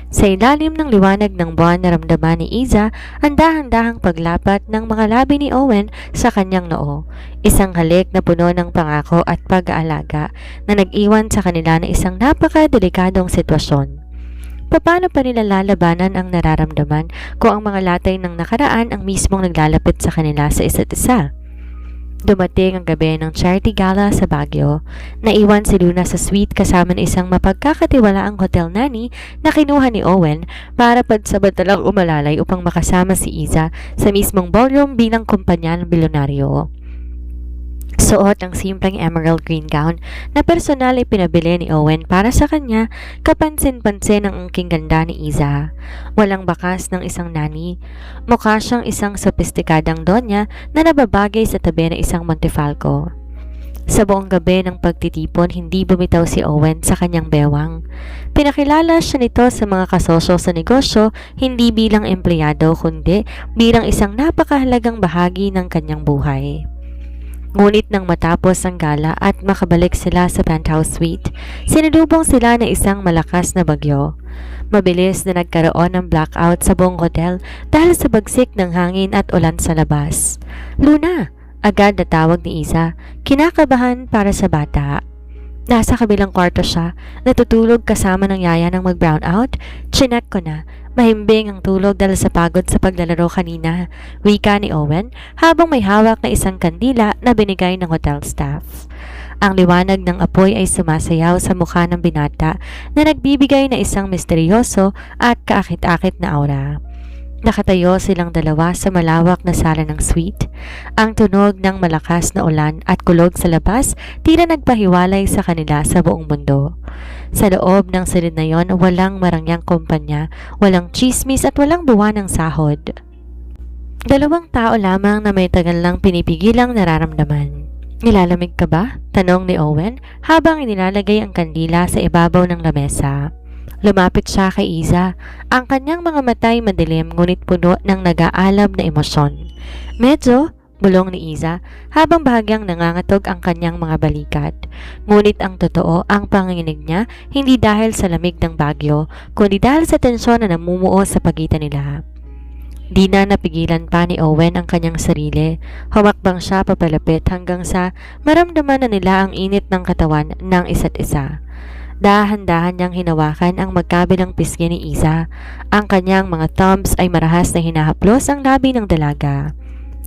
Sa ilalim ng liwanag ng buwan, naramdaman ni Iza ang dahan-dahang paglapat ng mga labi ni Owen sa kanyang noo. Isang halik na puno ng pangako at pag-aalaga na nag-iwan sa kanila na isang napakadelikadong sitwasyon. Paano pa nila lalabanan ang nararamdaman kung ang mga latay ng nakaraan ang mismong naglalapit sa kanila sa isa't isa? Dumating ang gabi ng charity gala sa Baguio. Naiwan si Luna sa suite kasama ng isang mapagkakatiwalaang hotel nanny na kinuha ni Owen para pansamantalang umalalay upang makasama si Iza sa mismong ballroom bilang kumpanya ng bilyonaryo. Suot ang simpleng emerald green gown na personal ipinabili ni Owen para sa kanya, kapansin-pansin ang angking ganda ni Iza. Walang bakas ng isang nani. Mukha siyang isang sopistikadang donya na nababagay sa tabi ng isang Montefalco. Sa buong gabi ng pagtitipon, hindi bumitaw si Owen sa kanyang bewang. Pinakilala siya nito sa mga kasosyo sa negosyo, hindi bilang empleyado kundi bilang isang napakahalagang bahagi ng kanyang buhay. Ngunit nang matapos ang gala at makabalik sila sa penthouse suite, sinalubong sila ng isang malakas na bagyo. Mabilis na nagkaroon ng blackout sa buong hotel dahil sa bagsik ng hangin at ulan sa labas. "Luna!" agad natawag ni Isa, kinakabahan para sa bata. Nasa kabilang kwarto siya, natutulog kasama ng yaya ng mag-brownout. "Chinek ko na, mahimbing ang tulog dahil sa pagod sa paglalaro kanina," wika ni Owen habang may hawak na isang kandila na binigay ng hotel staff. Ang liwanag ng apoy ay sumasayaw sa mukha ng binata na nagbibigay na isang misteryoso at kaakit-akit na aura. Nakatayo silang dalawa sa malawak na sala ng suite. Ang tunog ng malakas na ulan at kulog sa labas tila nagpahiwalay sa kanila sa buong mundo. Sa loob ng silid na yon, walang marangyang kumpanya, walang chismis at walang buwan ng sahod. Dalawang tao lamang na may tagal lang pinipigilang nararamdaman. "Nilalamig ka ba?" tanong ni Owen habang inilalagay ang kandila sa ibabaw ng lamesa. Lumapit siya kay Isa. Ang kanyang mga matay madilim ngunit puno ng nag-aalab na emosyon. "Medyo," bulong ni Isa habang bahagyang nangangatog ang kanyang mga balikat. Ngunit ang totoo, ang panginginig niya hindi dahil sa lamig ng bagyo, kundi dahil sa tensyon na namumuo sa pagitan nila. Di na napigilan pa ni Owen ang kanyang sarili. Humakbang siya papalapit hanggang sa maramdaman na nila ang init ng katawan ng isa't isa. Dahan-dahan niyang hinawakan ang magkabilang pisngi ni Isa. Ang kanyang mga thumbs ay marahas na hinahaplos ang labi ng dalaga.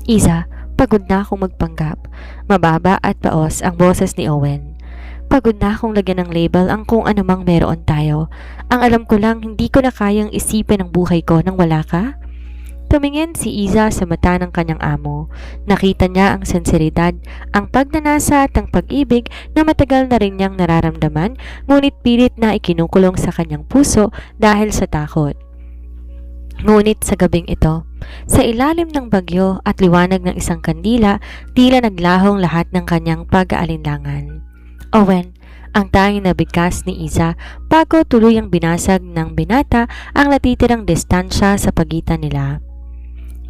"Isa, pagod na akong magpanggap." Mababa at paos ang boses ni Owen. "Pagod na akong lagyan ng label ang kung anumang meron tayo. Ang alam ko lang, hindi ko na kayang isipin ang buhay ko nang wala ka." Tumingin si Isa sa mata ng kanyang amo. Nakita niya ang sinseridad, ang pagnanasa at ang pag-ibig na matagal na rin niyang nararamdaman, ngunit pilit na ikinukulong sa kanyang puso dahil sa takot. Ngunit sa gabing ito, sa ilalim ng bagyo at liwanag ng isang kandila, tila naglahong lahat ng kanyang pag-aalinlangan. "Owen," ang tanging na bigkas ni Isa bago tuluyang binasag ng binata ang natitirang distansya sa pagitan nila.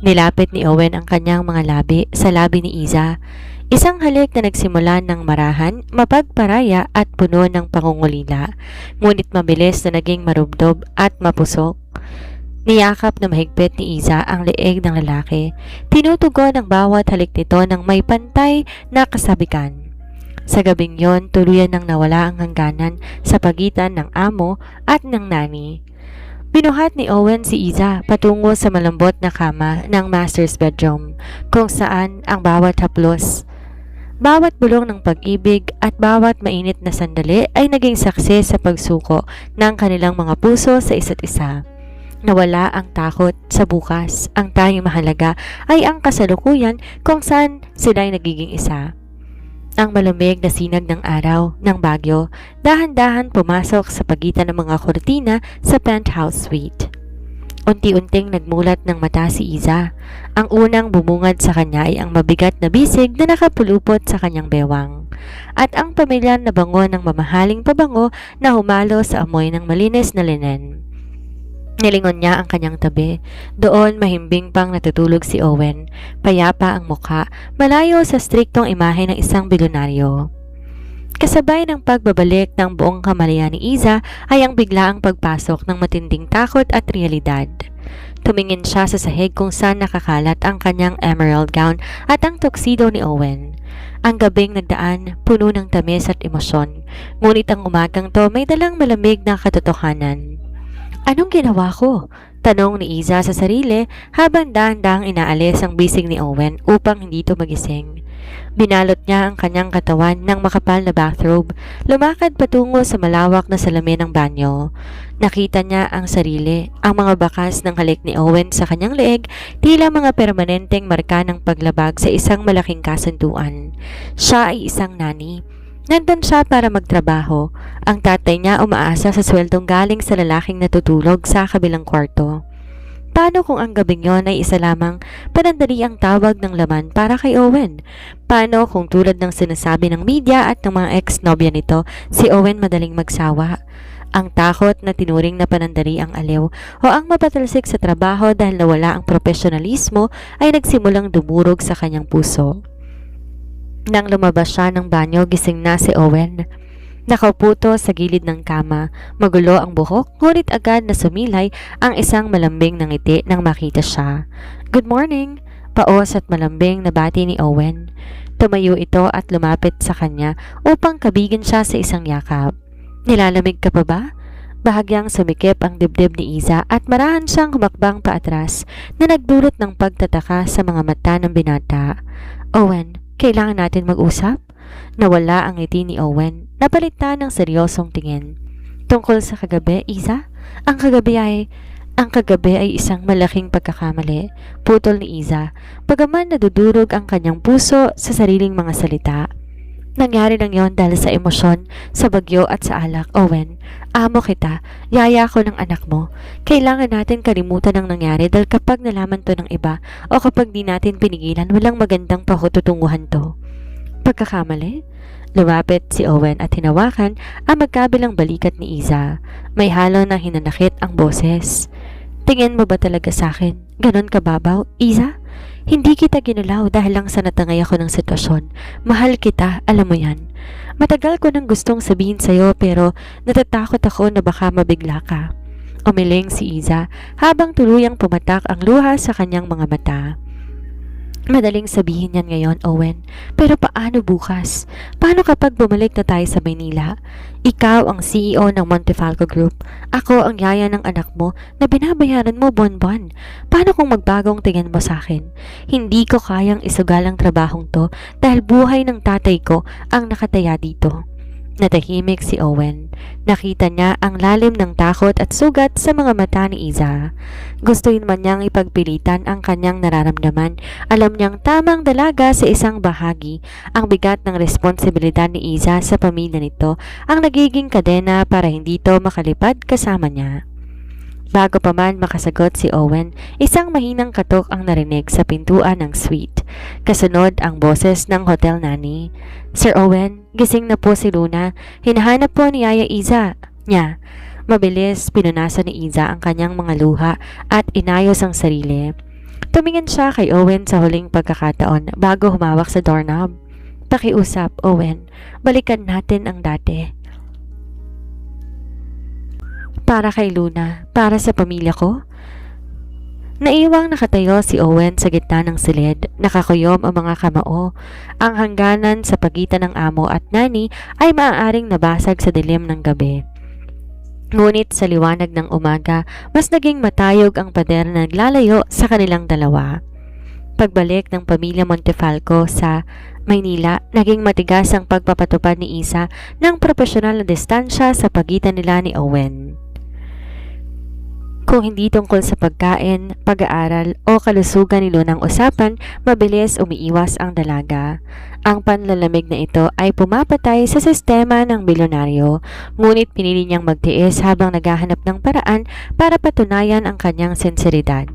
Nilapit ni Owen ang kanyang mga labi sa labi ni Isa. Isang halik na nagsimula ng marahan, mapagparaya at puno ng pangungulila, ngunit mabilis na naging marubdob at mapusok. Niyakap na mahigpit ni Isa ang leeg ng lalaki. Tinutugon ang bawat halik nito ng may pantay na kasabikan. Sa gabing yon, tuluyan nang nawala ang hangganan sa pagitan ng amo at ng nani. Binuhat ni Owen si Isa patungo sa malambot na kama ng master's bedroom, kung saan ang bawat haplos, bawat bulong ng pag-ibig at bawat mainit na sandali ay naging saksi sa pagsuko ng kanilang mga puso sa isa't isa. Nawala ang takot sa bukas. Ang tanging mahalaga ay ang kasalukuyan kung saan sila'y nagiging isa. Ang malamig na sinag ng araw ng bagyo dahan-dahan pumasok sa pagitan ng mga kortina sa penthouse suite. Unti-unting nagmulat ng mata si Isa. Ang unang bumungad sa kanya ay ang mabigat na bisig na nakapulupot sa kanyang bewang, at ang pamilyar na bango ng mamahaling pabango na humalo sa amoy ng malinis na linen. Nilingon niya ang kanyang tabi. Doon mahimbing pang natutulog si Owen. Payapa ang mukha, malayo sa striktong imahe ng isang bilyonaryo. Kasabay ng pagbabalik ng buong kamalayan ni Isa ay ang biglaang pagpasok ng matinding takot at realidad. Tumingin siya sa sahig kung saan nakakalat ang kanyang emerald gown at ang tuxedo ni Owen. Ang gabing nagdaan, puno ng tamis at emosyon. Ngunit ang umagang to may dalang malamig na katotohanan. "Anong ginawa ko?" tanong ni Isa sa sarili habang dahan-dahang inaalis ang bisig ni Owen upang hindi ito magising. Binalot niya ang kanyang katawan ng makapal na bathrobe, lumakad patungo sa malawak na salamin ng banyo. Nakita niya ang sarili, ang mga bakas ng halik ni Owen sa kanyang leeg, tila mga permanenteng marka ng paglabag sa isang malaking kasunduan. Siya ay isang nani. Nandun siya para magtrabaho. Ang tatay niya umaasa sa sweldong galing sa lalaking natutulog sa kabilang kwarto. Paano kung ang gabing yon ay isa lamang panandali ang tawag ng laman para kay Owen? Paano kung tulad ng sinasabi ng media at ng mga ex-nobya nito, si Owen madaling magsawa? Ang takot na tinuring na panandali ang aliw o ang mapatalsik sa trabaho dahil nawala ang profesionalismo ay nagsimulang dumurog sa kanyang puso. Nang lumabas siya ng banyo, gising na si Owen. Nakaupo sa gilid ng kama, magulo ang buhok, ngunit agad na sumilay ang isang malambing na ngiti nang makita siya. "Good morning!" Paos at malambing na bati ni Owen. Tumayo ito at lumapit sa kanya upang kabigin siya sa isang yakap. "Nilalamig ka pa ba?" Bahagyang sumikip ang dibdib ni Iza at marahan siyang humakbang paatras na nagdulot ng pagtataka sa mga mata ng binata. "Owen, kailangan natin mag-usap?" Nawala ang ngiti ni Owen, napalitan ng seryosong tingin. "Tungkol sa kagabi, Iza? Ang kagabi ay isang malaking pagkakamali," putol ni Iza, bagaman nadudurog ang kanyang puso sa sariling mga salita. "Nangyari lang yon dahil sa emosyon, sa bagyo at sa alak, Owen. Amo kita, yaya ko ng anak mo. Kailangan natin kalimutan ang nangyari dahil kapag nalaman to ng iba o kapag di natin pinigilan, walang magandang pahututunguhan to." "Pagkakamali?" Lumapit si Owen at hinawakan ang magkabilang balikat ni Iza. May halo ng hinanakit ang boses. "Tingin mo ba talaga sa akin? Ganon kababaw, Iza? Hindi kita ginalaw dahil lang sa natangay ako ng sitwasyon. Mahal kita, alam mo yan. Matagal ko nang gustong sabihin sa'yo pero natatakot ako na baka mabigla ka." Umiling si Iza habang tuluyang pumatak ang luha sa kanyang mga mata. "Madaling sabihin yan ngayon, Owen. Pero paano bukas? Paano kapag bumalik na tayo sa Maynila? Ikaw ang CEO ng Montefalco Group. Ako ang yaya ng anak mo na binabayaran mo buwan-buwan. Paano kung magbagong tingin mo sa akin? Hindi ko kayang isugal ang trabahong to dahil buhay ng tatay ko ang nakataya dito." Natahimik si Owen. Nakita niya ang lalim ng takot at sugat sa mga mata ni Iza. Gustuin man niyang ipagpilitan ang kanyang nararamdaman. Alam niyang tamang dalaga sa isang bahagi. Ang bigat ng responsibilidad ni Iza sa pamilya nito ang nagiging kadena para hindi ito makalipad kasama niya. Bago pa man makasagot si Owen, isang mahinang katok ang narinig sa pintuan ng suite. Kasunod ang boses ng hotel nanny. "Sir Owen, gising na po si Luna. Hinahanap po ni Yaya Iza niya." Mabilis pinunasan ni Iza ang kanyang mga luha at inayos ang sarili. Tumingin siya kay Owen sa huling pagkakataon bago humawak sa doorknob. "Pakiusap, Owen. Balikan natin ang dati. Para kay Luna, para sa pamilya ko." Naiwang nakatayo si Owen sa gitna ng silid, nakakuyom ang mga kamao. Ang hangganan sa pagitan ng amo at nani ay maaaring nabasag sa dilim ng gabi. Ngunit sa liwanag ng umaga, mas naging matayog ang pader na naglalayo sa kanilang dalawa. Pagbalik ng pamilya Montefalco sa Maynila, naging matigas ang pagpapatupad ni Isa ng profesional na distansya sa pagitan nila ni Owen. Kung hindi tungkol sa pagkain, pag-aaral o kalusugan ni Lunang usapan, mabilis umiiwas ang dalaga. Ang panlalamig na ito ay pumapatay sa sistema ng bilyonaryo, ngunit pinili niyang magtiis habang naghahanap ng paraan para patunayan ang kanyang sinseridad.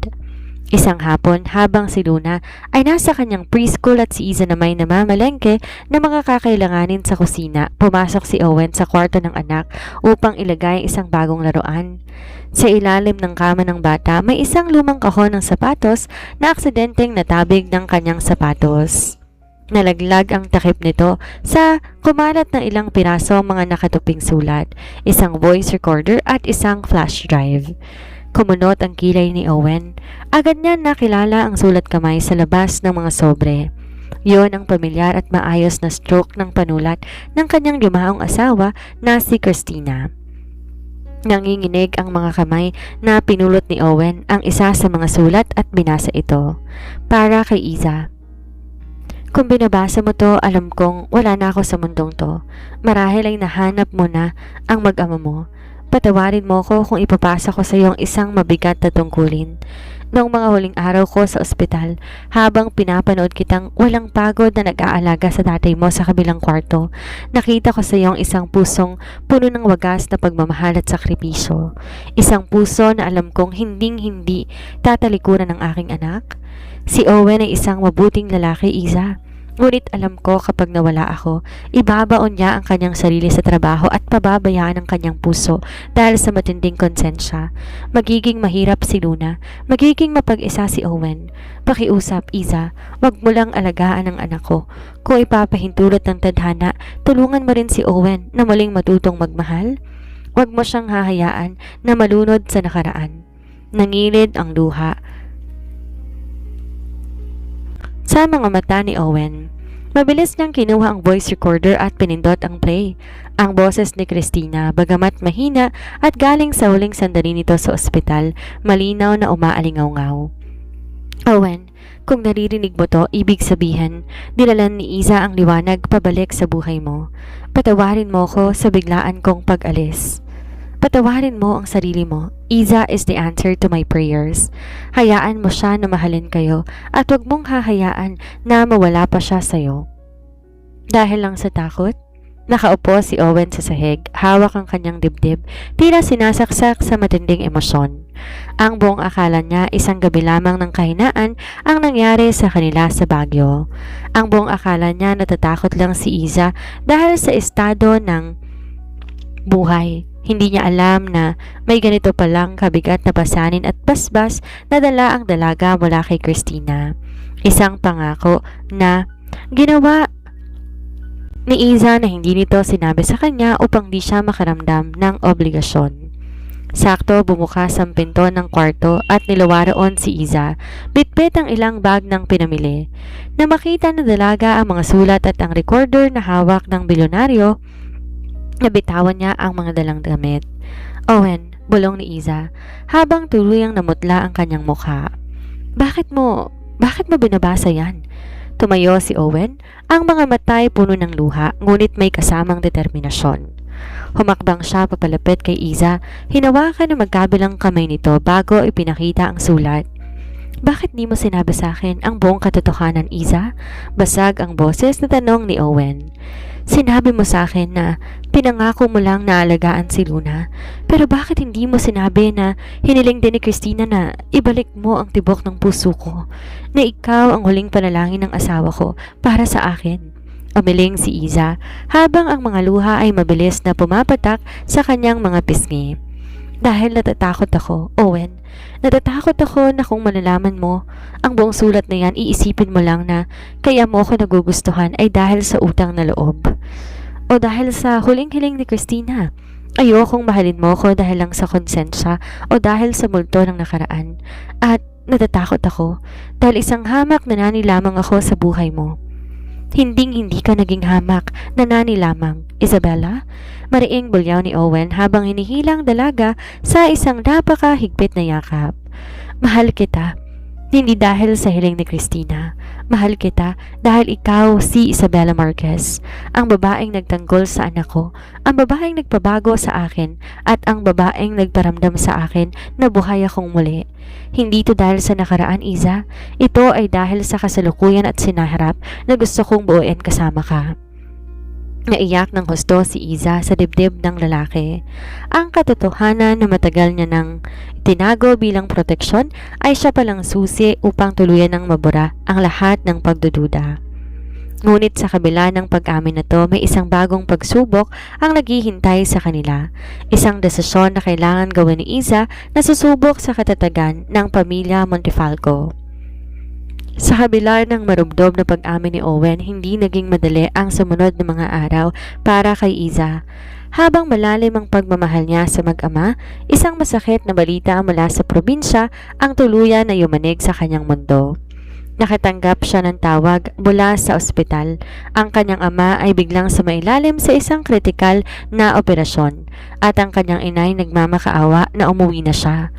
Isang hapon, habang si Luna ay nasa kanyang preschool at si Iza na may namamalengke na mga kakailanganin sa kusina, pumasok si Owen sa kwarto ng anak upang ilagay isang bagong laruan. Sa ilalim ng kama ng bata, may isang lumang kahon ng sapatos na aksidenteng natabig ng kanyang sapatos. Nalaglag ang takip nito sa kumalat ng ilang piraso mga nakatuping sulat, isang voice recorder at isang flash drive. Kumunot ang kilay ni Owen. Agad niya nakilala ang sulat kamay sa labas ng mga sobre. Yon ang pamilyar at maayos na stroke ng panulat ng kanyang lumaong asawa na si Christina. Nanginginig ang mga kamay na pinulot ni Owen ang isa sa mga sulat at binasa ito. Para kay Iza. "Kung binabasa mo to, alam kong wala na ako sa mundong to. Marahil ay nahanap mo na ang mag-ama mo. Patawarin mo ko kung ipapasa ko sa iyong isang mabigat na tungkulin. Noong mga huling araw ko sa ospital, habang pinapanood kitang walang pagod na nag-aalaga sa tatay mo sa kabilang kwarto, nakita ko sa iyong isang pusong puno ng wagas na pagmamahal at sakripisyo. Isang puso na alam kong hinding-hindi tatalikuran ng aking anak. Si Owen ay isang mabuting lalaki, Iza. Ngunit alam ko kapag nawala ako, ibabaon niya ang kanyang sarili sa trabaho at pababayaan ang kanyang puso dahil sa matinding konsensya. Magiging mahirap si Luna, magiging mapag-isa si Owen. Pakiusap, Iza, wag mo lang alagaan ang anak ko. Kung ipapahintulot ng tadhana, tulungan mo rin si Owen na muling matutong magmahal. Wag mo siyang hahayaan na malunod sa nakaraan. Nangilid ang luha sa mga mata ni Owen. Mabilis niyang kinuha ang voice recorder at pinindot ang play. Ang boses ni Christina, bagamat mahina at galing sa huling sandali nito sa ospital, malinaw na umaalingaw-ngaw. Owen, kung naririnig mo to, ibig sabihin, dinalan ni Iza ang liwanag pabalik sa buhay mo. Patawarin mo ko sa biglaan kong pag-alis. Patawarin mo ang sarili mo. Iza is the answer to my prayers. Hayaan mo siya na mahalin kayo at huwag mong hahayaan na mawala pa siya sa'yo. Dahil lang sa takot, nakaupo si Owen sa sahig, hawak ang kanyang dibdib, tila sinasaksak sa matinding emosyon. Ang buong akala niya isang gabi lamang ng kahinaan ang nangyari sa kanila sa Baguio. Ang buong akala niya natatakot lang si Iza dahil sa estado ng buhay. Hindi niya alam na may ganito palang kabigat na pasanin at basbas na dala ang dalaga mula kay Christina. Isang pangako na ginawa ni Iza na hindi nito sinabi sa kanya upang di siya makaramdam ng obligasyon. Sakto bumukas ang pinto ng kwarto at nilawaroon si Iza. Bitbit ang ilang bag ng pinamili. Na makita na dalaga ang mga sulat at ang recorder na hawak ng bilyonaryo, nabitawan niya ang mga dalang damit. Owen, bulong ni Iza, habang tuluyang namutla ang kanyang mukha. Bakit mo binabasa yan? Tumayo si Owen, ang mga matay puno ng luha, ngunit may kasamang determinasyon. Humakbang siya papalapit kay Iza, hinawakan ng magkabilang kamay nito bago ipinakita ang sulat. Bakit di mo sinabi sa akin ang buong katotohanan, Iza? Basag ang boses na tanong ni Owen. Sinabi mo sa akin na pinangako mo lang na alagaan si Luna. Pero bakit hindi mo sinabi na hiniling din ni Christina na ibalik mo ang tibok ng puso ko? Na ikaw ang huling panalangin ng asawa ko para sa akin. Umiling si Iza habang ang mga luha ay mabilis na pumapatak sa kanyang mga pisngi. Dahil natatakot ako, Owen. Natatakot ako na kung malalaman mo ang buong sulat na yan, iisipin mo lang na kaya mo ako nagugustuhan ay dahil sa utang na loob. O dahil sa huling-hiling ni Christina. Ayokong mahalin mo ko dahil lang sa konsensya o dahil sa multo ng nakaraan. At natatakot ako dahil isang hamak na nani lamang ako sa buhay mo. Hinding-hindi ka naging hamak na nani lamang, Isabella. Mariing bulyaw ni Owen habang hinihilang dalaga sa isang napakahigpit na yakap. Mahal kita, hindi dahil sa hiling ni Christina. Mahal kita dahil ikaw si Isabella Marquez, ang babaeng nagtanggol sa anak ko, ang babaeng nagpabago sa akin, at ang babaeng nagparamdam sa akin na buhay akong muli. Hindi ito dahil sa nakaraan, Iza. Ito ay dahil sa kasalukuyan at sinaharap na gusto kong buuin kasama ka. Naiyak ng husto si Iza sa dibdib ng lalaki. Ang katotohanan na matagal niya nang tinago bilang proteksyon ay siya palang susi upang tuluyan ng mabura ang lahat ng pagdududa. Ngunit sa kabila ng pag-amin na to, may isang bagong pagsubok ang naghihintay sa kanila. Isang desisyon na kailangan gawin ni Iza na susubok sa katatagan ng pamilya Montefalco. Sa kabila ng marubdob na pag-amin ni Owen, hindi naging madali ang sumunod na mga araw para kay Iza. Habang malalim ang pagmamahal niya sa mag-ama, isang masakit na balita mula sa probinsya ang tuluyan na yumanig sa kanyang mundo. Nakatanggap siya ng tawag mula sa ospital. Ang kanyang ama ay biglang sumailalim sa isang kritikal na operasyon at ang kanyang inay nagmamakaawa na umuwi na siya.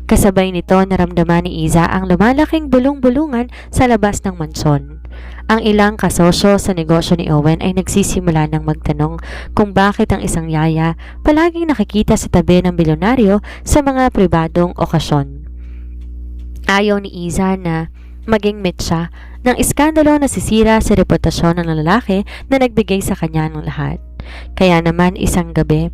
Kasabay nito naramdaman ni Iza ang lumalaking bulong-bulungan sa labas ng mansyon. Ang ilang kasosyo sa negosyo ni Owen ay nagsisimula ng magtanong kung bakit ang isang yaya palaging nakikita sa tabi ng bilyonaryo sa mga pribadong okasyon. Ayaw ni Iza na maging mitsa ng iskandalo na sisira sa reputasyon ng lalaki na nagbigay sa kanya ng lahat. Kaya naman isang gabi,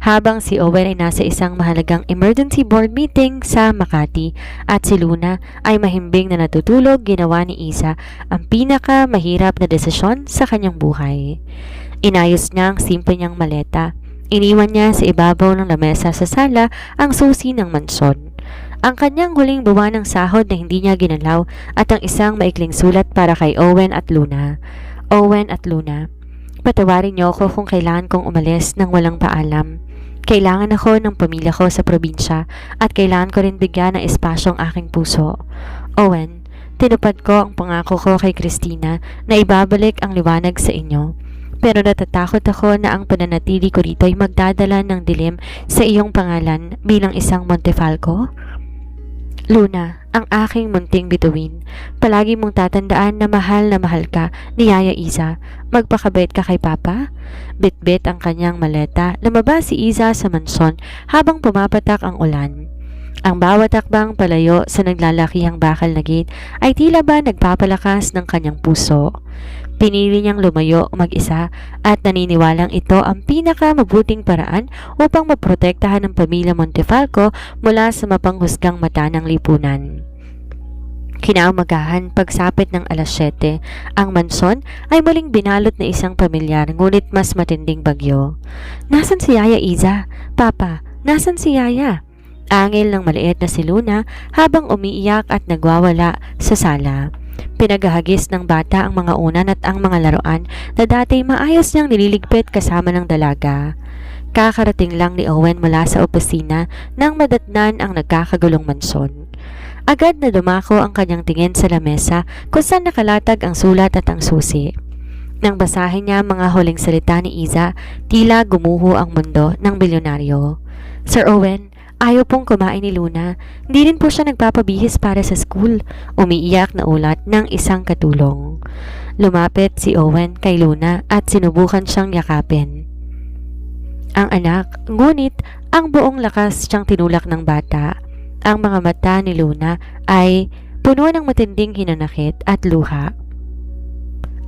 habang si Owen ay nasa isang mahalagang emergency board meeting sa Makati at si Luna ay mahimbing na natutulog, ginawa ni Iza ang pinaka mahirap na desisyon sa kanyang buhay. Inayos niya ang simple niyang maleta. Iniwan niya sa ibabaw ng lamesa sa sala ang susi ng mansyon, ang kanyang huling buwan ng sahod na hindi niya ginalaw at ang isang maikling sulat para kay Owen at Luna. Owen at Luna, patawarin niyo ako kung kailangan kong umalis ng walang paalam. Kailangan ako ng pamilya ko sa probinsya at kailangan ko rin bigyan ng espasyo ang aking puso. Owen, tinupad ko ang pangako ko kay Christina na ibabalik ang liwanag sa inyo. Pero natatakot ako na ang pananatili ko rito ay magdadala ng dilim sa iyong pangalan bilang isang Montefalco. Luna, ang aking munting bituin, palagi mong tatandaan na mahal ka ni Yaya Iza. Magpakabait ka kay Papa? Bitbit ang kanyang maleta, lumabas si Iza sa mansyon habang pumapatak ang ulan. Ang bawat takbang palayo sa naglalakihang bakal na gate ay tila ba nagpapalakas ng kanyang puso. Pinili niyang lumayo mag-isa at naniniwalang ito ang pinakamabuting paraan upang maprotektahan ng pamilya Montefalco mula sa mapanghusgang mata ng lipunan. Kinaumagahan, pagsapit ng alas 7, ang mansyon ay muling binalot na isang pamilyar ngunit mas matinding bagyo. Nasaan si Yaya Iza? Papa, nasaan si Yaya? Angil ng maliit na si Luna habang umiiyak at nagwawala sa sala. Pinagahagis ng bata ang mga unan at ang mga laruan na dati maayos niyang nililigpit kasama ng dalaga. Kakarating lang ni Owen mula sa opisina nang madatnan ang nagkakagulong mansyon. Agad na dumako ang kanyang tingin sa lamesa kung saan nakalatag ang sulat at ang susi. Nang basahin niya ang mga huling salita ni Iza, tila gumuho ang mundo ng bilyonaryo. Sir Owen, ayaw pong kumain ni Luna. Hindi rin po siya nagpapabihis para sa school. Umiiyak na ulat ng isang katulong. Lumapit si Owen kay Luna at sinubukan siyang yakapin ang anak, ngunit ang buong lakas siyang tinulak ng bata. Ang mga mata ni Luna ay puno ng matinding hinanakit at luha.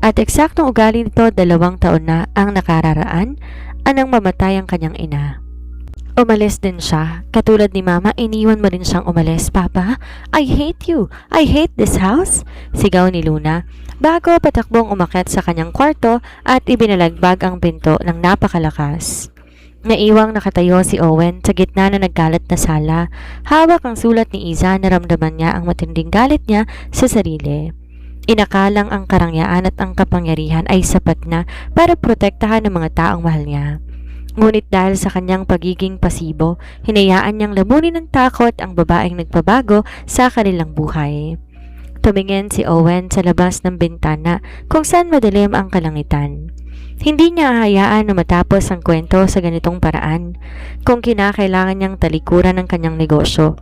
At eksaktong ugali nito 2 taon na ang nakararaan anang mamatay ang kanyang ina. Umalis din siya. Katulad ni Mama, iniwan mo rin siyang umalis. Papa, I hate you. I hate this house. Sigaw ni Luna bago patakbong umakyat sa kanyang kwarto at ibinalagbag ang pinto ng napakalakas. Naiwang nakatayo si Owen sa gitna na naggalat na sala. Hawak ang sulat ni Iza, naramdaman niya ang matinding galit niya sa sarili. Inakalang ang karangyaan at ang kapangyarihan ay sapat na para protektahan ng mga taong mahal niya. Ngunit dahil sa kanyang pagiging pasibo, hinayaan niyang lamunin ng takot ang babaeng nagpabago sa kanilang buhay. Tumingin si Owen sa labas ng bintana kung saan madilim ang kalangitan. Hindi niya hahayaan na matapos ang kwento sa ganitong paraan. Kung kinakailangan niyang talikuran ng kanyang negosyo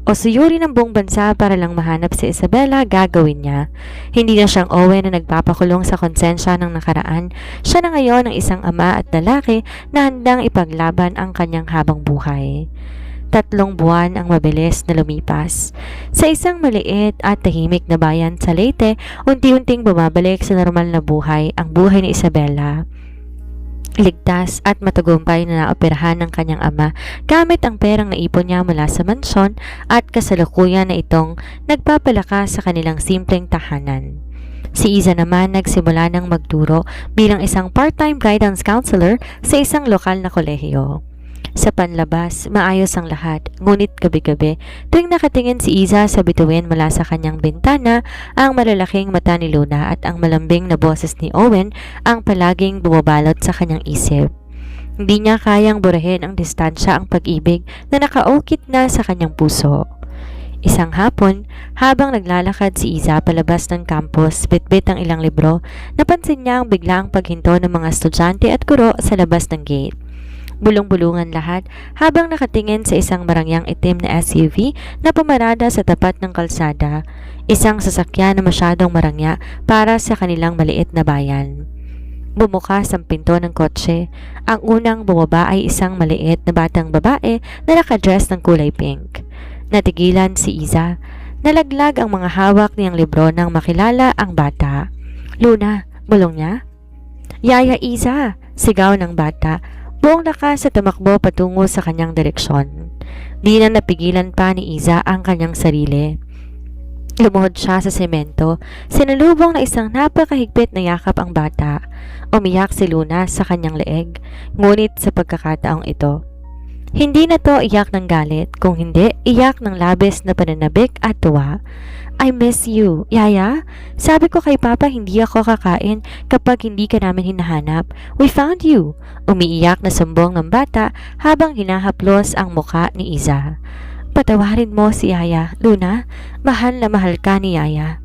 o suyuri ng buong bansa para lang mahanap si Isabela, gagawin niya. Hindi na siyang Owen na nagpapakulong sa konsensya ng nakaraan. Siya na ngayon ang isang ama at lalaki na handang ipaglaban ang kanyang habang buhay. 3 buwan ang mabilis na lumipas. Sa isang maliit at tahimik na bayan sa Leyte, unti-unting bumabalik sa normal na buhay ang buhay ni Isabela. Ligtas at matagumpay na naoperahan ng kanyang ama gamit ang perang naipon niya mula sa mansyon at kasalukuyan na itong nagpapalakas sa kanilang simpleng tahanan. Si Iza naman nagsimula ng magturo bilang isang part-time guidance counselor sa isang lokal na kolehiyo. Sa panlabas, maayos ang lahat, ngunit gabi-gabi, tuwing nakatingin si Iza sa bituin mula sa kanyang bintana, ang malalaking mata ni Luna at ang malambing na boses ni Owen ang palaging bumabalot sa kanyang isip. Hindi niya kayang burahin ang distansya ang pag-ibig na nakaukit na sa kanyang puso. Isang hapon, habang naglalakad si Iza palabas ng campus, bitbit ang ilang libro, napansin niya ang biglaang paghinto ng mga estudyante at guro sa labas ng gate. Bulong-bulungan lahat habang nakatingin sa isang marangyang itim na SUV na pumarada sa tapat ng kalsada, isang sasakyan na masyadong marangya para sa kanilang maliit na bayan. Bumukas ang pinto ng kotse. Ang unang bumaba ay isang maliit na batang babae na nakadress ng kulay pink. Natigilan si Iza. Nalaglag ang mga hawak niyang libro nang makilala ang bata. Luna, bulong niya. Yaya Iza, sigaw ng bata. Buong lakas sa tumakbo patungo sa kanyang direksyon. Di na napigilan pa ni Iza ang kanyang sarili. Lumuhod siya sa semento, sinalubong na isang napakahigpit na yakap ang bata. Umiyak si Luna sa kanyang leeg, ngunit sa pagkakataong ito. Hindi na to iyak ng galit, kung hindi iyak ng labis na pananabik at tuwa. I miss you, Yaya. Sabi ko kay Papa hindi ako kakain kapag hindi ka namin hinahanap. We found you. Umiiyak na sumbong ng bata habang hinahaplos ang muka ni Iza. Patawarin mo si Yaya, Luna. Mahal na mahal ka ni Yaya.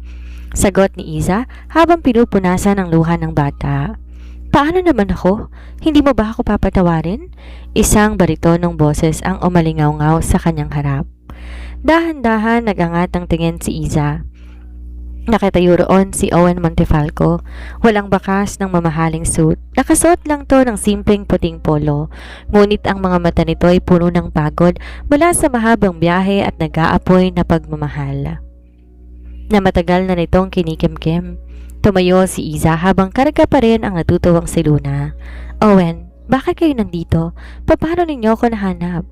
Sagot ni Iza habang pinupunasan ang luha ng bata. Paano naman ako? Hindi mo ba ako papatawarin? Isang baritonong boses ang umalingaw-ngaw sa kanyang harap. Dahan-dahan nagangat ang tingin si Iza. Nakatayo roon si Owen Montefalco. Walang bakas ng mamahaling suit. Nakasuot lang to ng simpleng puting polo. Ngunit ang mga mata nito ay puno ng pagod mula sa mahabang biyahe at nag-aapoy na pagmamahal. Na matagal na nitong kinikimkim. Tumayo si Iza habang karga pa rin ang natutuwang si Luna. Owen, bakit kayo nandito? Paano ninyo ako nahanap?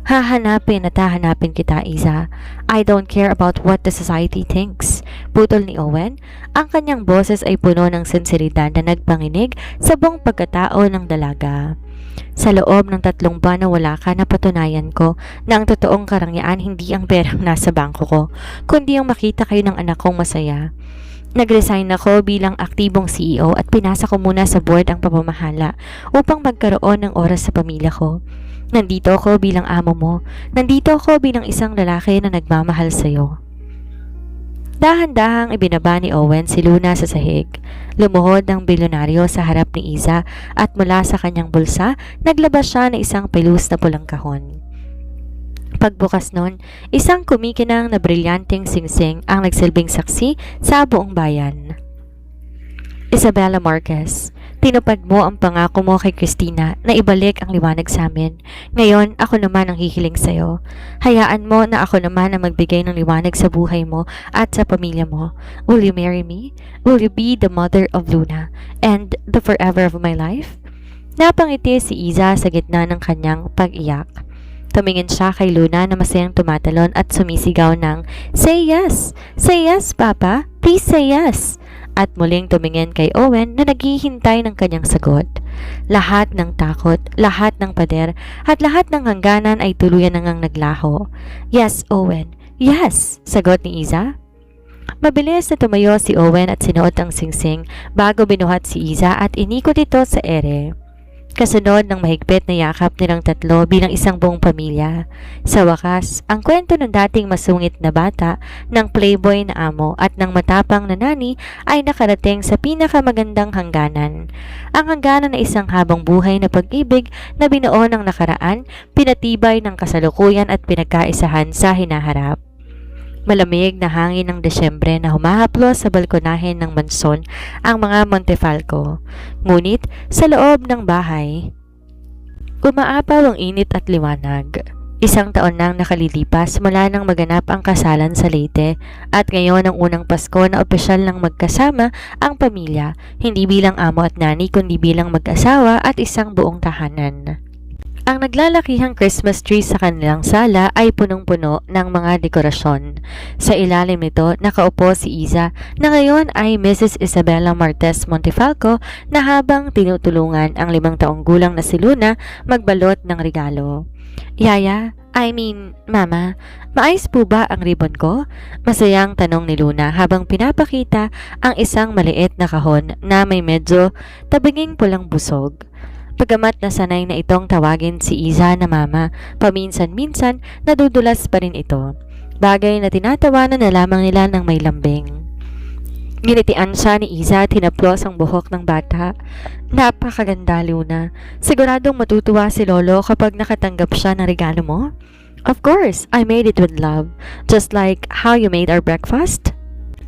Hahanapin at hahanapin kita, Iza. I don't care about what the society thinks. Putol ni Owen. Ang kanyang boses ay puno ng sinseridad na nagpanginig sa buong pagkatao ng dalaga. Sa loob ng 3 buwan na wala ka, napatunayan ko na ang totoong karangyaan hindi ang perang nasa bangko ko, kundi ang makita kayo ng anak kong masaya. Nag-resign ako bilang aktibong CEO at pinasa ko muna sa board ang pamamahala upang magkaroon ng oras sa pamilya ko. Nandito ako bilang amo mo. Nandito ako bilang isang lalaki na nagmamahal sa'yo. Dahan-dahang ibinaba ni Owen si Luna sa sahig. Lumuhod ng bilyonaryo sa harap ni Iza at mula sa kanyang bulsa, naglabas siya ng isang pelus na pulang kahon. Pagbukas nun, isang kumikinang na brilyanteng singsing ang nagsilbing saksi sa buong bayan. Isabella Marquez, tinupad mo ang pangako mo kay Christina na ibalik ang liwanag sa amin. Ngayon, ako naman ang hihiling sa'yo. Hayaan mo na ako naman ang magbigay ng liwanag sa buhay mo at sa pamilya mo. Will you marry me? Will you be the mother of Luna and the forever of my life? Napangiti si Iza sa gitna ng kanyang pag-iyak. Tumingin siya kay Luna na masayang tumatalon at sumisigaw ng, Say yes! Say yes, Papa! Please say yes! At muling tumingin kay Owen na naghihintay ng kanyang sagot. Lahat ng takot, lahat ng pader, at lahat ng hangganan ay tuluyan nang naglaho. Yes, Owen. Yes! Sagot ni Iza. Mabilis na tumayo si Owen at sinuot ang singsing bago binuhat si Iza at inikot ito sa ere. Kasunod ng mahigpit na yakap nilang tatlo bilang isang buong pamilya. Sa wakas, ang kwento ng dating masungit na bata, ng playboy na amo at ng matapang na nani ay nakarating sa pinakamagandang hangganan. Ang hangganan na isang habang buhay na pag-ibig na binuo ng nakaraan, pinatibay ng kasalukuyan at pinagkaisahan sa hinaharap. Malamig na hangin ng Desyembre na humahaplos sa balkonahe ng mansyon ang mga Montefalco. Ngunit sa loob ng bahay, umaapaw ang init at liwanag. 1 taon nang nakalilipas mula nang maganap ang kasalan sa Leyte at ngayon ang unang Pasko na opisyal nang magkasama ang pamilya, hindi bilang amo at nani kundi bilang mag-asawa at isang buong tahanan. Ang naglalakihang Christmas tree sa kanilang sala ay punong-puno ng mga dekorasyon. Sa ilalim nito, nakaupo si Iza na ngayon ay Mrs. Isabella Marquez Montefalco na habang tinutulungan ang 5 taong gulang na si Luna magbalot ng regalo. Yaya, Mama, maayos po ba ang ribbon ko? Masayang tanong ni Luna habang pinapakita ang isang maliit na kahon na may medyo tabinging pulang busog. Pagamat na sanay na itong tawagin si Iza na mama, paminsan-minsan nadudulas pa rin ito. Bagay na tinatawanan na lamang nila ng may lambing. Ginitian siya ni Iza at hinaplos ang buhok ng bata. Napakaganda, Luna. Siguradong matutuwa si Lolo kapag nakatanggap siya ng regalo mo? Of course, I made it with love. Just like how you made our breakfast.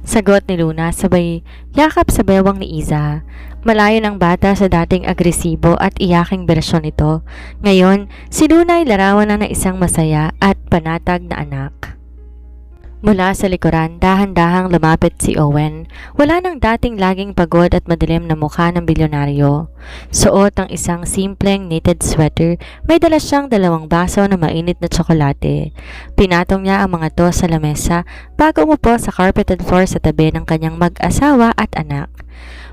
Sagot ni Luna sabay yakap sa bewang ni Iza. Malayo ng bata sa dating agresibo at iyaking bersyon nito. Ngayon, si Luna ay larawan na ng isang masaya at panatag na anak. Mula sa likuran, dahan-dahang lumapit si Owen. Wala nang dating laging pagod at madilim na mukha ng bilyonaryo. Suot ang isang simpleng knitted sweater, may dala siyang 2 baso na mainit na tsokolate. Pinatong niya ang mga to sa lamesa bago umupo sa carpeted floor sa tabi ng kanyang mag-asawa at anak.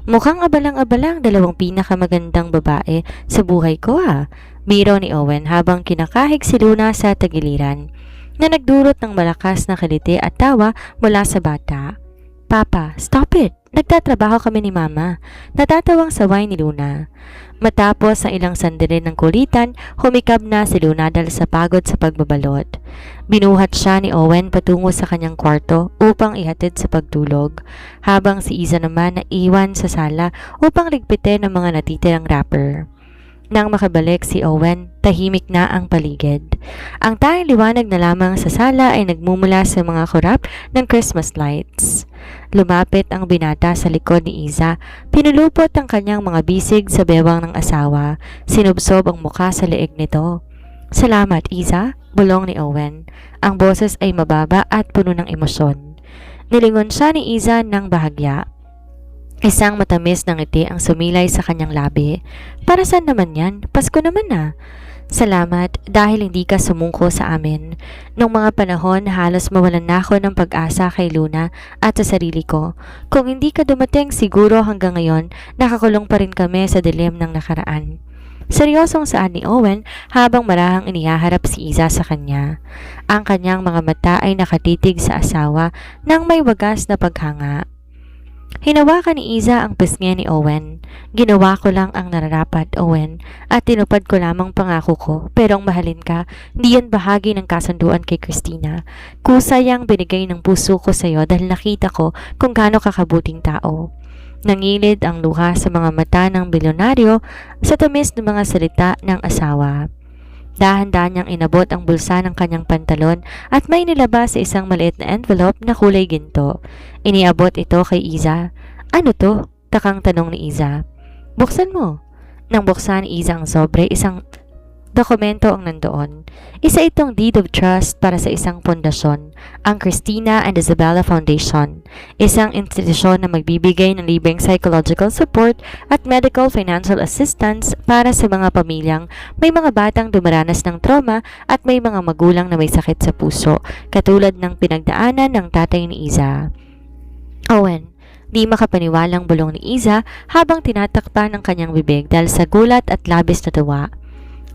Mukhang abalang-abalang 2 pinakamagandang babae sa buhay ko biro ni Owen habang kinakahig si Luna sa tagiliran na nagdulot ng malakas na kiliti at tawa mula sa bata. Papa, stop it! Nagtatrabaho kami ni Mama. Natatawang saway ni Luna. Matapos ang ilang sandali ng kulitan, humikab na si Luna dahil sa pagod sa pagbabalot. Binuhat siya ni Owen patungo sa kanyang kwarto upang ihatid sa pagtulog, habang si Iza naman na iwan sa sala upang ligpitin ang mga natitirang wrapper. Nang makabalik si Owen, tahimik na ang paligid. Ang tanging liwanag na lamang sa sala ay nagmumula sa mga kurap ng Christmas lights. Lumapit ang binata sa likod ni Iza, pinulupot ang kanyang mga bisig sa bewang ng asawa, sinubsob ang mukha sa leeg nito. Salamat, Iza, bulong ni Owen. Ang boses ay mababa at puno ng emosyon. Nilingon siya ni Iza ng bahagya. Isang matamis na ngiti ang sumilay sa kanyang labi. Para saan naman yan? Pasko naman Salamat dahil hindi ka sumungko sa amin. Noong mga panahon, halos mawalan na ako ng pag-asa kay Luna at sa sarili ko. Kung hindi ka dumating, siguro hanggang ngayon, nakakulong pa rin kami sa dilim ng nakaraan. Seryosong saan ni Owen habang marahang inihaharap si Iza sa kanya. Ang kanyang mga mata ay nakatitig sa asawa nang may wagas na paghanga. Hinawakan ni Iza ang pisngi ni Owen. Ginawa ko lang ang nararapat, Owen, at tinupad ko lamang pangako ko. Pero ang mahalin ka, hindi yan bahagi ng kasunduan kay Christina. Kusayang binigay ng puso ko sa iyo dahil nakita ko kung gaano kakabuting tao. Nangilid ang luha sa mga mata ng bilyonaryo sa tamis ng mga salita ng asawa. Dahan-dahan niyang inabot ang bulsa ng kanyang pantalon at may nilabas sa isang maliit na envelope na kulay ginto. Iniabot ito kay Iza. Ano to? Takang tanong ni Iza. Buksan mo. Nang buksan ni Iza ang sobre, isang dokumento ang nandoon. Isa itong deed of trust para sa isang pundasyon, ang Christina and Isabella Foundation, isang institusyon na magbibigay ng libreng psychological support at medical financial assistance para sa mga pamilyang may mga batang dumaranas ng trauma at may mga magulang na may sakit sa puso, katulad ng pinagdaanan ng tatay ni Iza. Owen, di makapaniwalang bulong ni Iza habang tinatakpan ang kanyang bibig dahil sa gulat at labis na tuwa.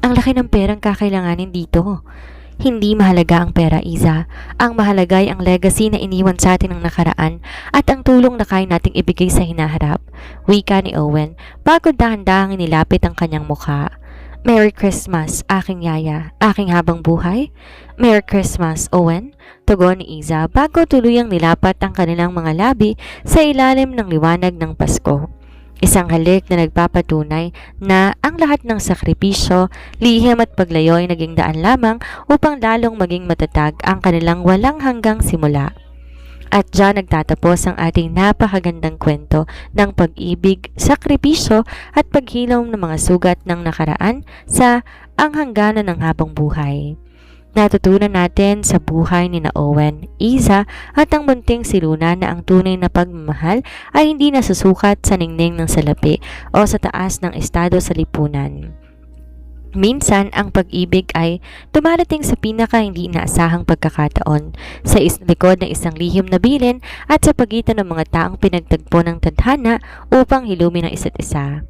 Ang laki ng perang kakailanganin dito. Hindi mahalaga ang pera, Iza. Ang mahalaga ay ang legacy na iniwan sa atin ng nakaraan at ang tulong na kaya nating ibigay sa hinaharap. Wika ni Owen bago dahan-dahang inilapit ang kanyang mukha. Merry Christmas, aking yaya, aking habang buhay. Merry Christmas, Owen, tugon ni Iza bago tuluyang nilapat ang kanilang mga labi sa ilalim ng liwanag ng Pasko. Isang halik na nagpapatunay na ang lahat ng sakripisyo, lihim at paglayo ay naging daan lamang upang lalong maging matatag ang kanilang walang hanggang simula. At diyan nagtatapos ang ating napakagandang kwento ng pag-ibig, sakripisyo at paghilom ng mga sugat ng nakaraan sa ang hangganan ng habang buhay. Natutunan natin sa buhay ni Owen, Iza at ang bunting si Luna na ang tunay na pagmamahal ay hindi nasusukat sa ningning ng salapi o sa taas ng estado sa lipunan. Minsan, ang pag-ibig ay dumarating sa pinaka hindi inaasahang pagkakataon, sa likod ng isang lihim na bilin at sa pagitan ng mga taong pinagtagpo ng tadhana upang hilumin ang isa't isa.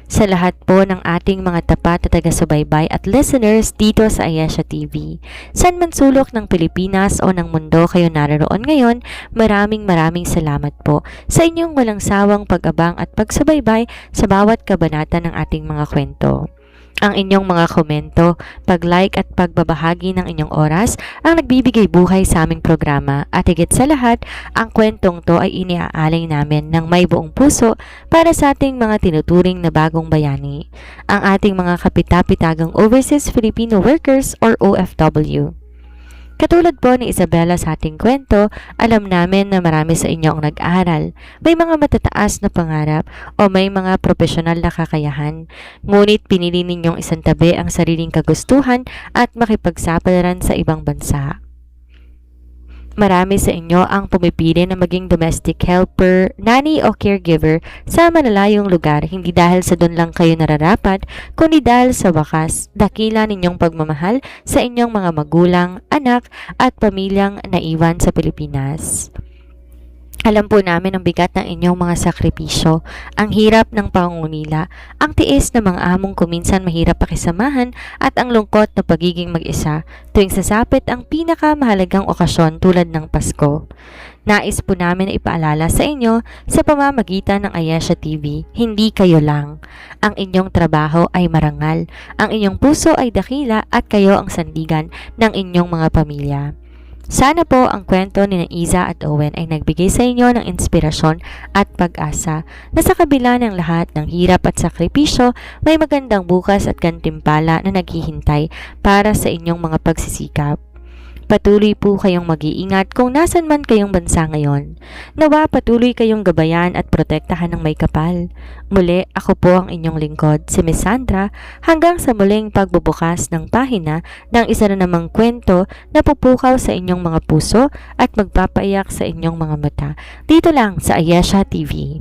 Sa lahat po ng ating mga tapat na taga-subaybay at listeners dito sa Ayesha TV. San man sulok ng Pilipinas o ng mundo kayo naroon ngayon, maraming salamat po sa inyong walang sawang pag-abang at pagsubaybay sa bawat kabanata ng ating mga kwento. Ang inyong mga komento, pag-like at pagbabahagi ng inyong oras ang nagbibigay buhay sa aming programa at higit sa lahat, ang kwentong to ay iniaalay namin ng may buong puso para sa ating mga tinuturing na bagong bayani, ang ating mga kapitapitagang Overseas Filipino Workers or OFW. Katulad po ni Isabella sa ating kwento, alam namin na marami sa inyo ang nag-aaral, may mga matataas na pangarap o may mga profesional na kakayahan. Ngunit pinili ninyong isantabi ang sariling kagustuhan at makipagsapalaran sa ibang bansa. Marami sa inyo ang pumipili na maging domestic helper, nanny o caregiver sa malalayong lugar hindi dahil sa doon lang kayo nararapat, kundi dahil sa wakas, dakila ninyong pagmamahal sa inyong mga magulang, anak at pamilyang naiwan sa Pilipinas. Alam po namin ang bigat ng inyong mga sakripisyo, ang hirap ng pangunila, ang tiis na mga among kuminsan mahirap pakisamahan at ang lungkot na pagiging mag-isa tuwing sasapit ang pinakamahalagang okasyon tulad ng Pasko. Nais po namin na ipaalala sa inyo sa pamamagitan ng Ayesha TV, hindi kayo lang. Ang inyong trabaho ay marangal, ang inyong puso ay dakila at kayo ang sandigan ng inyong mga pamilya. Sana po ang kwento ni Iza at Owen ay nagbigay sa inyo ng inspirasyon at pag-asa na sa kabila ng lahat ng hirap at sakripisyo, may magandang bukas at gantimpala na naghihintay para sa inyong mga pagsisikap. Patuloy po kayong mag-iingat kung nasan man kayong bansa ngayon. Nawa patuloy kayong gabayan at protektahan ng may kapal. Muli, ako po ang inyong lingkod, si Miss Sandra, hanggang sa muling pagbubukas ng pahina ng isa na namang kwento na pupukaw sa inyong mga puso at magpapaiyak sa inyong mga mata. Dito lang sa Ayesha TV.